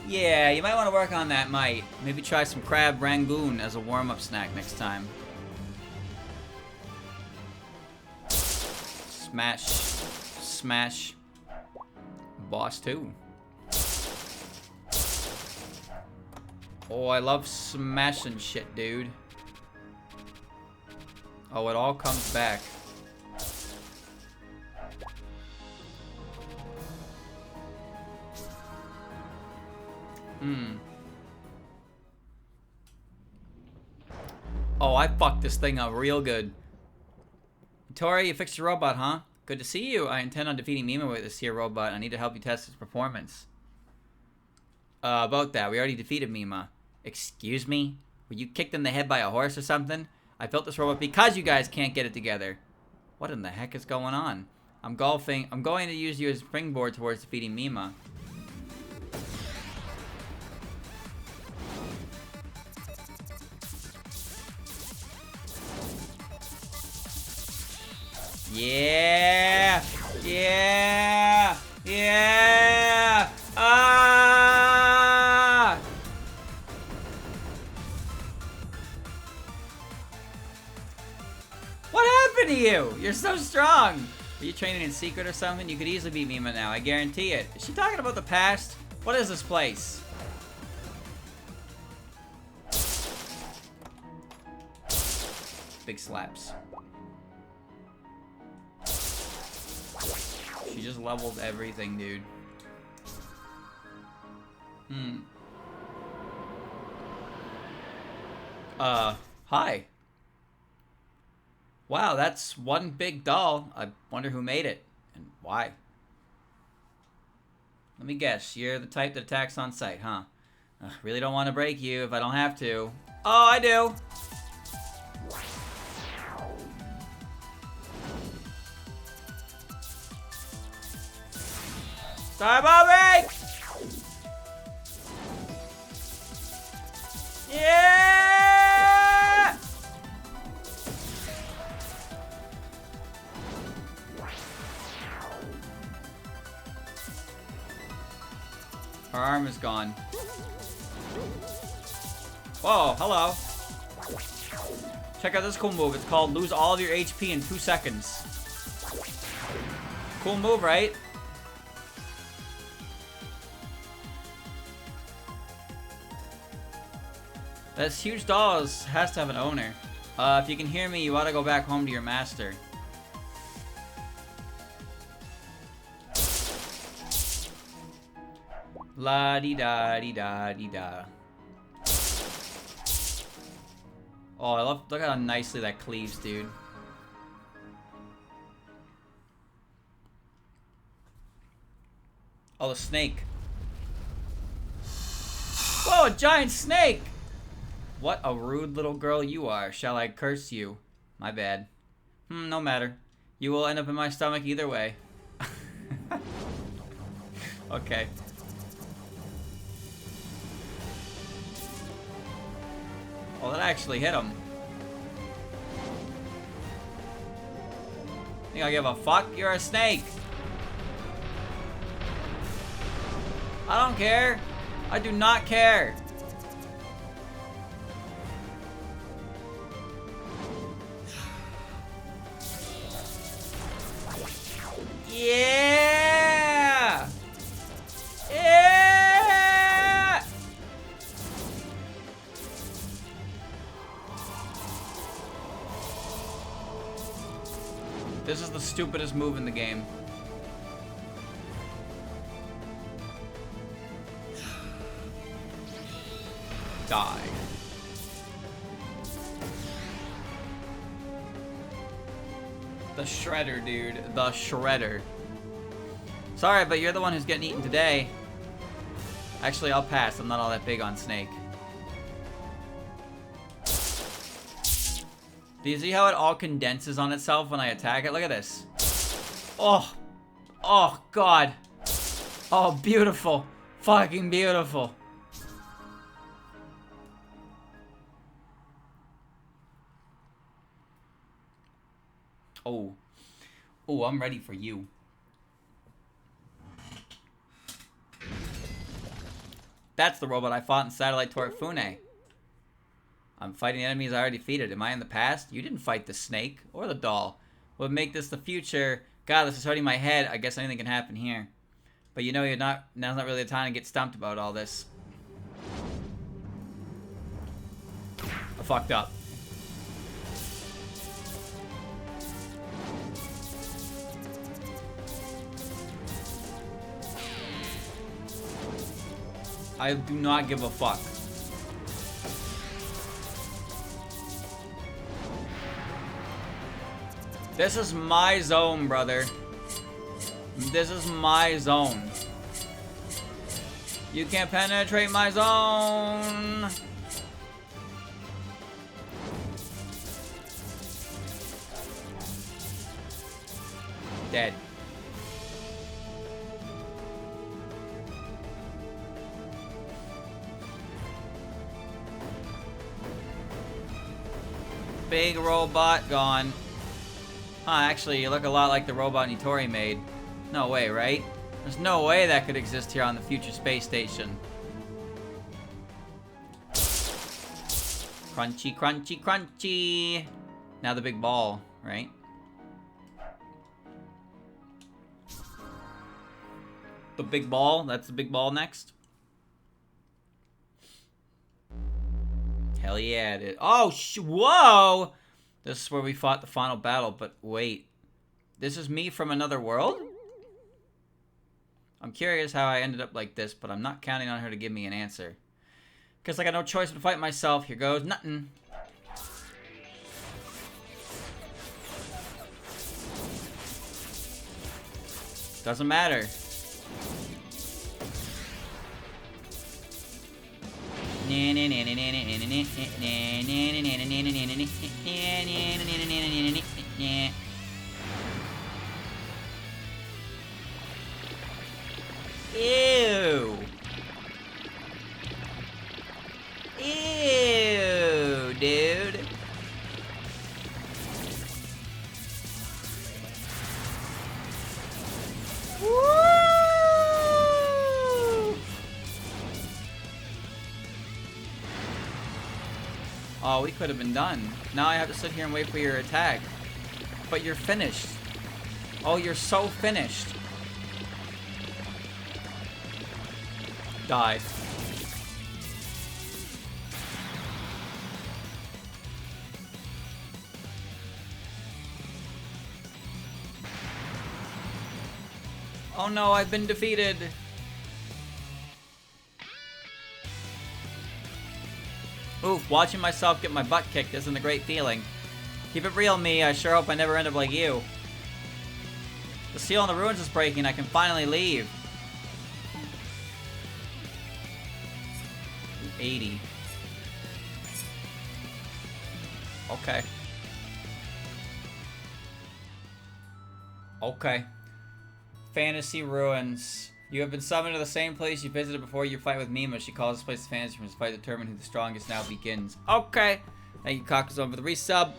Yeah, you might want to work on that might. Maybe try some crab rangoon as a warm-up snack next time. Smash. Smash. Boss 2. Oh, I love smashing shit, dude. Oh, it all comes back. Oh, I fucked this thing up real good. Tori, you fixed your robot, huh? Good to see you. I intend on defeating Mima with this here robot. I need to help you test its performance. About that, we already defeated Mima. Excuse me? Were you kicked in the head by a horse or something? I built this robot because you guys can't get it together. What in the heck is going on? I'm going to use you as a springboard towards defeating Mima. Yeah! Yeah! Yeah! Ah! What happened to you? You're so strong! Are you training in secret or something? You could easily beat Mima now, I guarantee it. Is she talking about the past? What is this place? Big slaps. She just leveled everything, dude. Hi. Wow, that's one big doll. I wonder who made it and why. Let me guess, you're the type that attacks on sight, huh? Really don't want to break you if I don't have to. Oh, I do. Sorry, Bobby! Yeah! Her arm is gone. Whoa, hello. Check out this cool move. It's called lose all of your HP in 2 seconds. Cool move, right? This huge doll has to have an owner. If you can hear me, you ought to go back home to your master. La-di-da-di-da-di-da. Oh, I love, look at how nicely that cleaves, dude. Oh, the snake. Whoa, a giant snake! What a rude little girl you are. Shall I curse you? My bad. No matter. You will end up in my stomach either way. Okay. Well, that actually hit him. Think I give a fuck? You're a snake. I don't care. I do not care. Yeah! Yeah! This is the stupidest move in the game. Die. The Shredder, dude. The Shredder. Sorry, but you're the one who's getting eaten today. Actually, I'll pass. I'm not all that big on Snake. Do you see how it all condenses on itself when I attack it? Look at this. Oh. Oh, God. Oh, beautiful. Fucking beautiful. Oh. Oh, I'm ready for you. That's the robot I fought in Satellite Torifune. I'm fighting enemies I already defeated. Am I in the past? You didn't fight the snake or the doll. What would make this the future? God, this is hurting my head. I guess anything can happen here. But you know, now's not really the time to get stumped about all this. I fucked up. I do not give a fuck. This is my zone, brother. This is my zone. You can't penetrate my zone. Dead. Big robot gone. Huh, actually, you look a lot like the robot Nitori made. No way, right? There's no way that could exist here on the future space station. Crunchy, crunchy, crunchy. Now the big ball, right? The big ball, that's the big ball next. Hell yeah, it is. Oh, whoa! This is where we fought the final battle, but wait. This is me from another world? I'm curious how I ended up like this, but I'm not counting on her to give me an answer. Guess I got no choice but to fight myself. Here goes nothing. Doesn't matter. Ew. Ew, dude. Woo! Oh, we could have been done. Now I have to sit here and wait for your attack. But you're finished. Oh, you're so finished. Die. Oh no, I've been defeated. Oof, watching myself get my butt kicked isn't a great feeling. Keep it real, me. I sure hope I never end up like you. The seal on the ruins is breaking. I can finally leave. 80. Okay. Okay. Fantasy Ruins. You have been summoned to the same place you visited before your fight with Mima. She calls this place the Fantasy Ruins. Fight determine who the strongest now begins. Okay. Thank you, Kakazone, for the resub.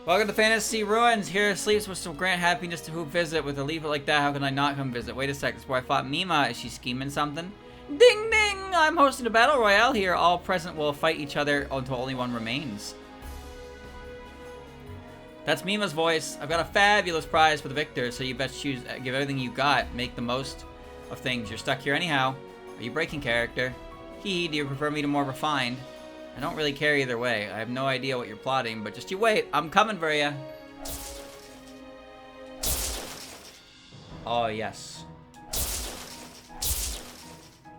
Welcome to Fantasy Ruins. Here sleeps which will grant happiness to who visit. With a leaf like that, how can I not come visit? Wait a sec. This is where I fought Mima. Is she scheming something? Ding ding! I'm hosting a battle royale here. All present will fight each other until only one remains. That's Mima's voice. I've got a fabulous prize for the victor, so you best choose, give everything you got, make the most of things. You're stuck here anyhow. Are you breaking character? Hee, do you prefer me to more refined? I don't really care either way. I have no idea what you're plotting, but just you wait. I'm coming for you. Oh, yes.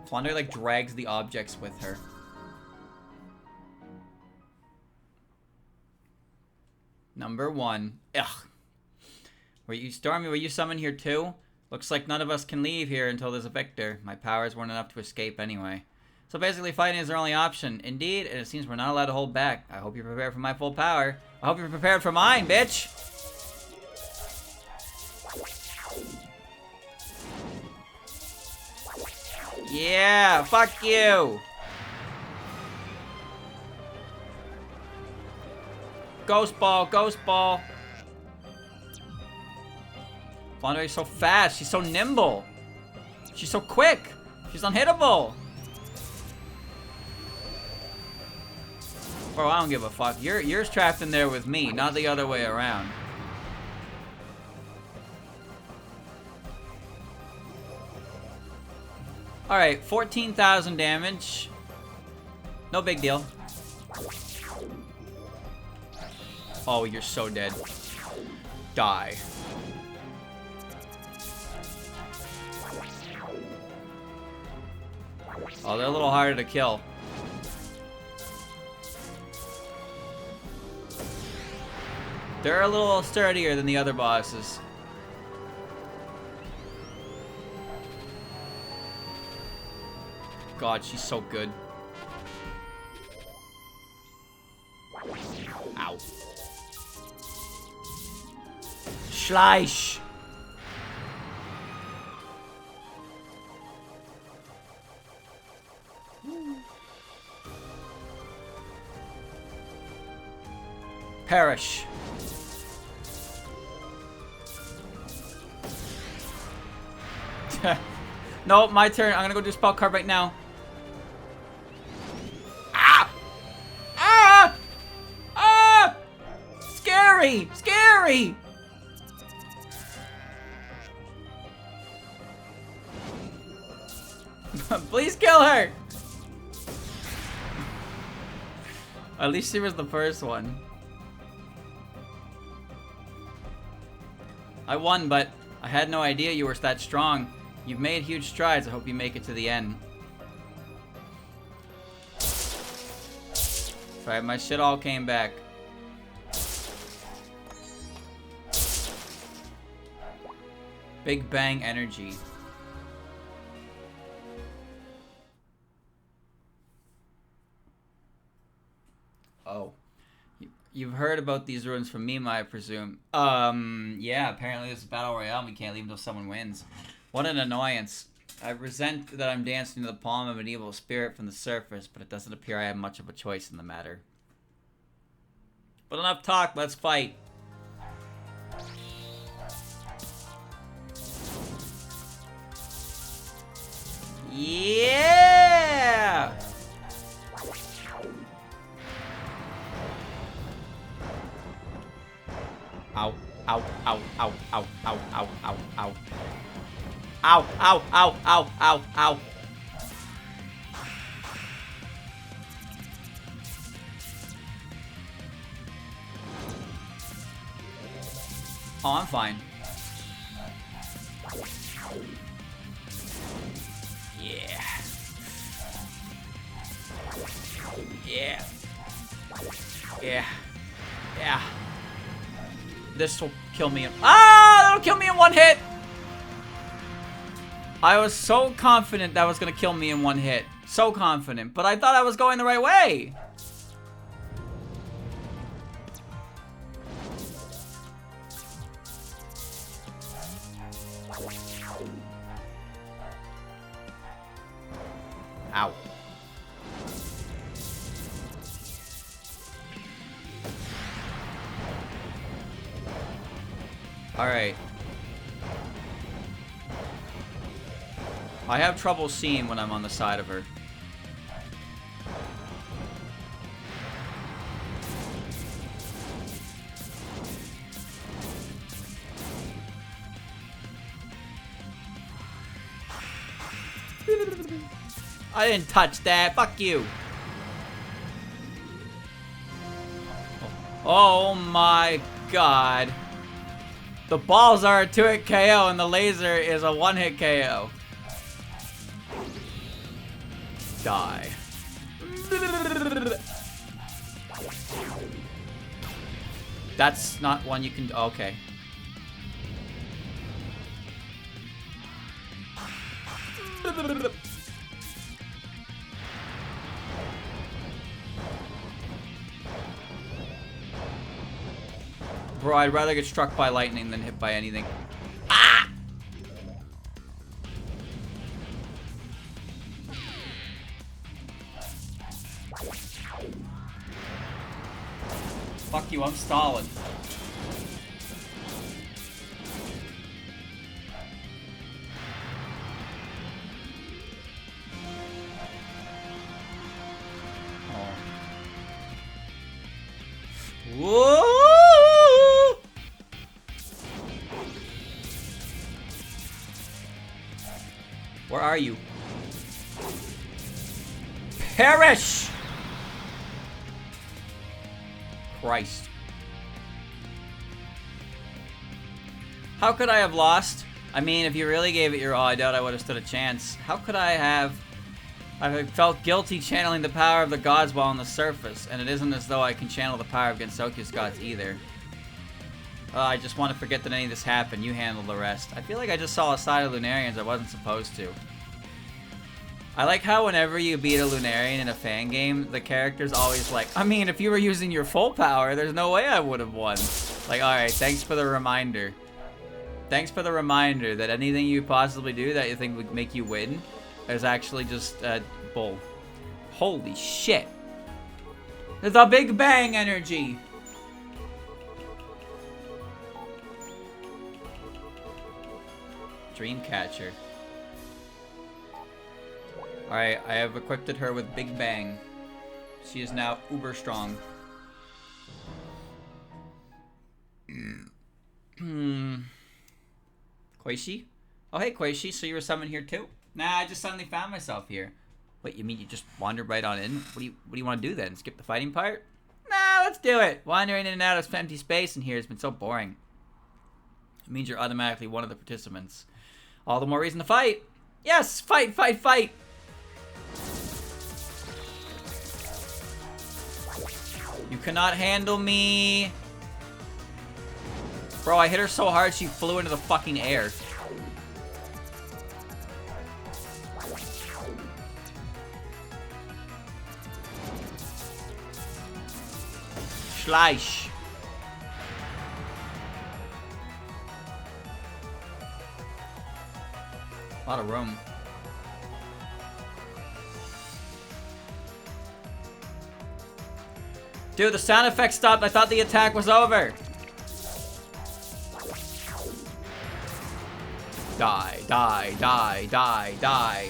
Flounder, like, drags the objects with her. Number 1. Ugh. Stormy, were you summoned here too? Looks like none of us can leave here until there's a victor. My powers weren't enough to escape anyway. So basically fighting is our only option. Indeed, and it seems we're not allowed to hold back. I hope you're prepared for my full power. I hope you're prepared for mine, bitch! Yeah, fuck you! Ghost ball, ghost ball. Flounder is so fast. She's so nimble. She's so quick. She's unhittable. Bro, I don't give a fuck. You're trapped in there with me, not the other way around. Alright, 14,000 damage. No big deal. Oh, you're so dead. Die. Oh, they're a little harder to kill. They're a little sturdier than the other bosses. God, she's so good. Ow. Schleisch. Perish. No, my turn. I'm gonna go do spell card right now. Ah! Ah! Ah! Scary! Scary! Please kill her! At least she was the first one. I won, but I had no idea you were that strong. You've made huge strides. I hope you make it to the end. Alright, my shit all came back. Big Bang energy. Oh. You've heard about these ruins from Mima, I presume. Yeah, apparently this is Battle Royale and we can't leave until someone wins. What an annoyance. I resent that I'm dancing to the palm of an evil spirit from the surface, but it doesn't appear I have much of a choice in the matter. But enough talk, let's fight. Yeah! Ow, ow, ow, ow, ow, ow, ow, ow, ow. Ow, ow, ow, ow, ow, ow. Oh, I'm fine. Yeah. Yeah. Yeah. Yeah. This will kill me in— ah! That'll kill me in one hit! I was so confident that was gonna kill me in one hit. So confident. But I thought I was going the right way. Ow. Alright. I have trouble seeing when I'm on the side of her. I didn't touch that. Fuck you. Oh my god. The balls are a 2-hit KO and the laser is a 1-hit KO. Die. That's not one you can... Okay. Bro, I'd rather get struck by lightning than hit by anything. Ah! Fuck you, I'm stalling. Whoa! Where are you? Perish! Christ. How could I have lost? I mean, if you really gave it your all, I doubt I would have stood a chance. How could I have... I felt guilty channeling the power of the gods while on the surface, and it isn't as though I can channel the power of Gensokyo's gods either. I just want to forget that any of this happened. You handle the rest. I feel like I just saw a side of Lunarians I wasn't supposed to. I like how whenever you beat a Lunarian in a fan game, the character's always like, I mean, if you were using your full power, there's no way I would have won. Like, alright, thanks for the reminder. Thanks for the reminder that anything you possibly do that you think would make you win is actually just bull. Holy shit. There's a Big Bang energy. Dreamcatcher. Alright, I have equipped her with Big Bang. She is now uber strong. Koishi? Oh hey Koishi, so you were summoned here too? Nah, I just suddenly found myself here. Wait, you mean you just wandered right on in? What do you want to do then? Skip the fighting part? Nah, let's do it. Wandering in and out of empty space in here has been so boring. It means you're automatically one of the participants. All the more reason to fight. Yes, fight, fight, fight. You cannot handle me. Bro, I hit her so hard she flew into the fucking air. Schleich. A lot of room. Dude, the sound effect stopped. I thought the attack was over. Die, die, die, die, die.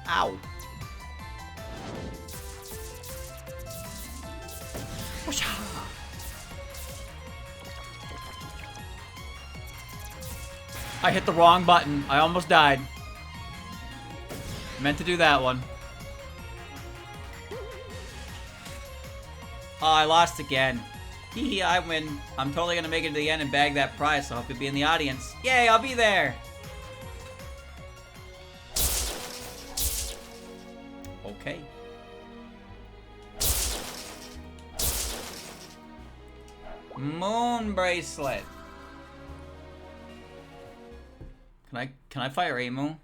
Ow. I hit the wrong button. I almost died. Meant to do that one. Oh, I lost again. Hee, I win. I'm totally gonna make it to the end and bag that prize, so I hope you'll be in the audience. Yay, I'll be there! Okay. Moon bracelet. Can I fire Emu?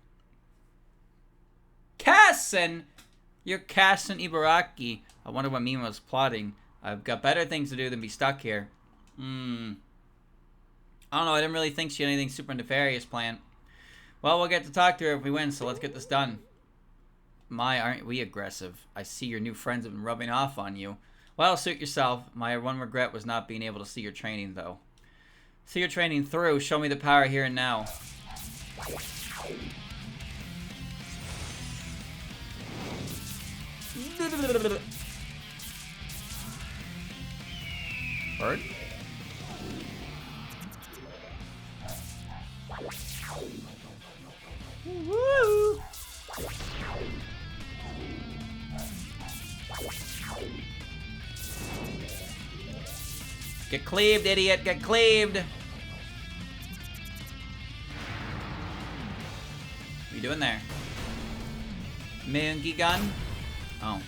lesson! You're Cass and Ibaraki. I wonder what Mima was plotting. I've got better things to do than be stuck here. I don't know, I didn't really think she had anything super nefarious planned. Well, we'll get to talk to her if we win, so let's get this done. My, aren't we aggressive? I see your new friends have been rubbing off on you. Well, suit yourself. My one regret was not being able to see your training, though. See your training through. Show me the power here and now. Bird? Woo! Get cleaved, idiot! Get cleaved! What are you doing there? Monkey gun? Oh.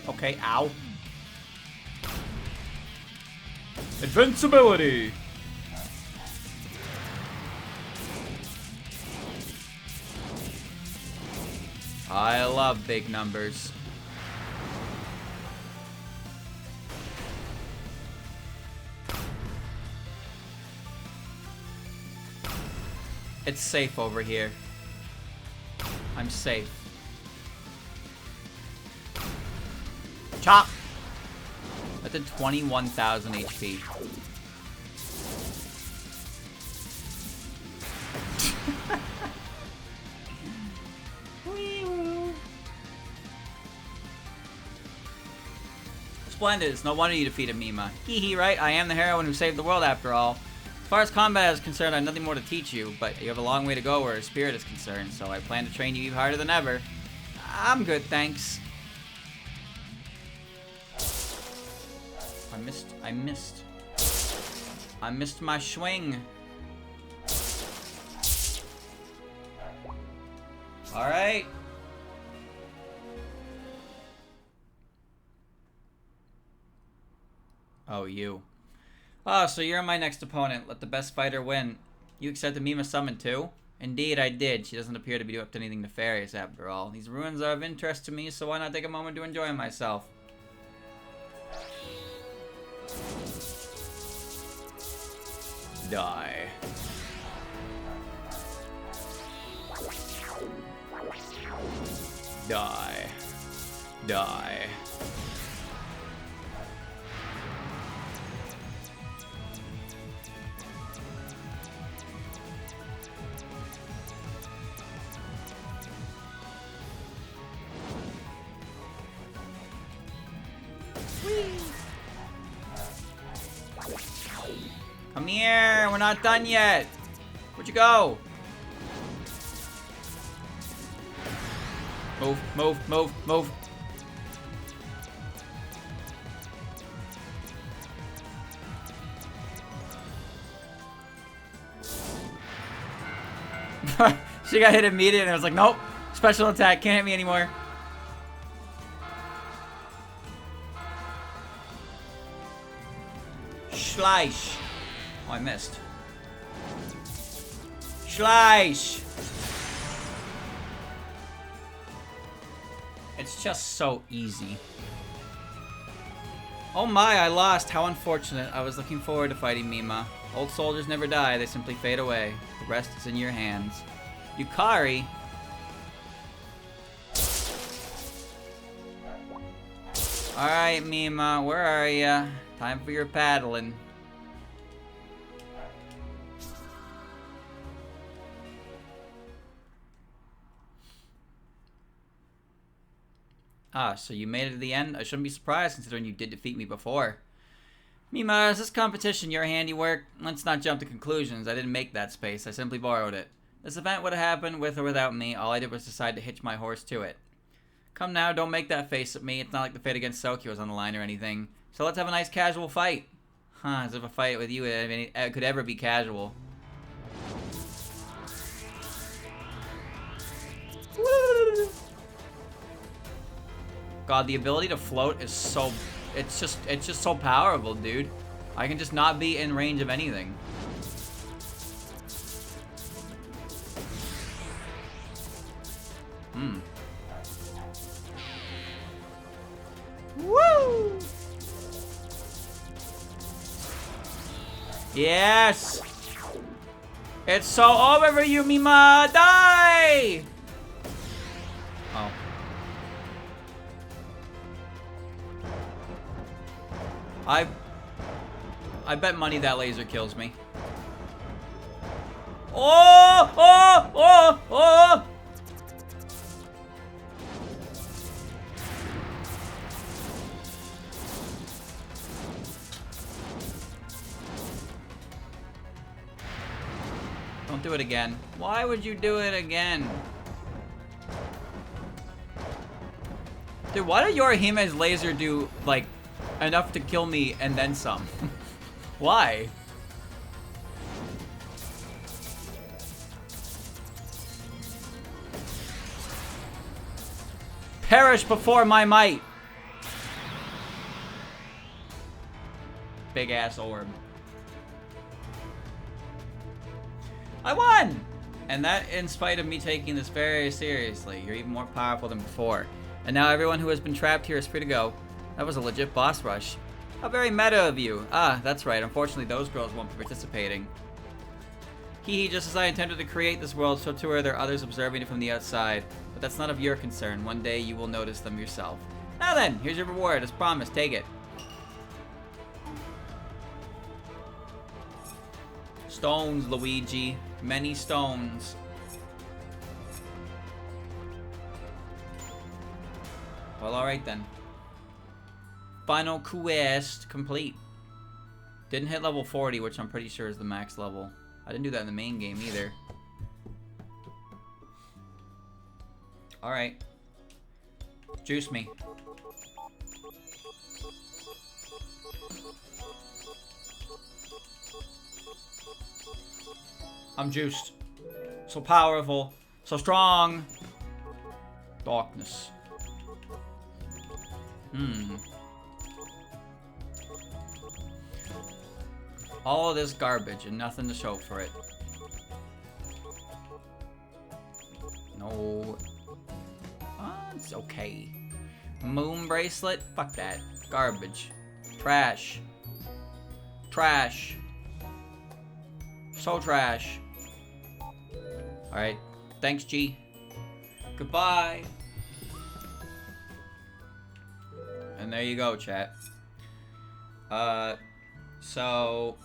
Okay, ow. Invincibility! I love big numbers. It's safe over here. I'm safe. Chop! That did 21,000 HP. Splendid. It's no wonder you defeated Mima. Hee hee, right? I am the heroine who saved the world after all. As far as combat is concerned, I have nothing more to teach you, but you have a long way to go where spirit is concerned, so I plan to train you even harder than ever. I'm good, thanks. I missed my swing. Alright. Oh, you. Oh, so you're my next opponent. Let the best fighter win. You accepted Mima summon too? Indeed, I did. She doesn't appear to be up to anything nefarious after all. These ruins are of interest to me, so why not take a moment to enjoy myself? Die. Die. Die. Come here, we're not done yet. Where'd you go? Move, move, move, move. She got hit immediately and I was like, nope, special attack, can't hit me anymore. Schleich. Oh, I missed. Schleich. It's just so easy. Oh my, I lost. How unfortunate. I was looking forward to fighting Mima. Old soldiers never die, they simply fade away. The rest is in your hands. Yukari? Alright, Mima, where are ya? Time for your paddling. Ah, so you made it to the end? I shouldn't be surprised considering you did defeat me before. Mima, is this competition your handiwork? Let's not jump to conclusions. I didn't make that space. I simply borrowed it. This event would have happened with or without me. All I did was decide to hitch my horse to it. Come now, don't make that face at me. It's not like the fate against Gensokyo was on the line or anything. So let's have a nice casual fight. Huh, as if a fight with you could ever be casual. God, the ability to float is so... It's just so powerful, dude. I can just not be in range of anything. Yes! It's so over for you, Mima! Die! Oh. I bet money that laser kills me. Oh! Oh! Oh! Oh! Don't do it again. Why would you do it again? Dude, why did Yorihime's laser do, like, enough to kill me and then some? Why? Perish before my might. Big ass orb. I won! And that in spite of me taking this very seriously. You're even more powerful than before. And now everyone who has been trapped here is free to go. That was a legit boss rush. How very meta of you. Ah, that's right. Unfortunately, those girls won't be participating. Hee, just as I intended to create this world, so too are there others observing it from the outside. But that's none of your concern. One day you will notice them yourself. Now then, here's your reward. As promised, take it. Stones, Luigi. Many stones. Well, alright then. Final quest complete. Didn't hit level 40, which I'm pretty sure is the max level. I didn't do that in the main game either. Alright. Juice me. I'm juiced. So powerful. So strong. Darkness. All of this garbage and nothing to show for it. No. It's okay. Moon bracelet? Fuck that. Garbage. Trash. Trash. So trash. Alright. Thanks, G. Goodbye. And there you go, chat. So...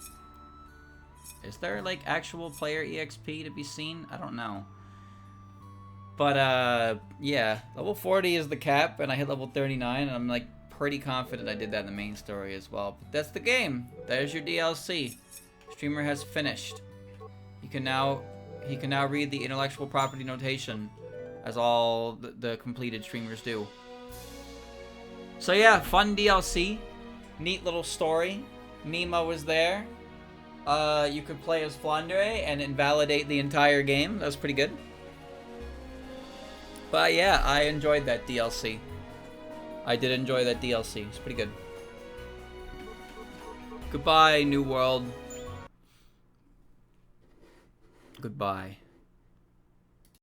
Is there, like, actual player EXP to be seen? I don't know. But, yeah. Level 40 is the cap, and I hit level 39, and I'm, like, pretty confident I did that in the main story as well. But that's the game. There's your DLC. Streamer has finished. He can now read the intellectual property notation, as all the completed streamers do. So yeah, fun DLC. Neat little story. Mima was there. You could play as Flandre and invalidate the entire game. That was pretty good. But yeah, I enjoyed that DLC. I did enjoy that DLC. It's pretty good. Goodbye, New World. Goodbye.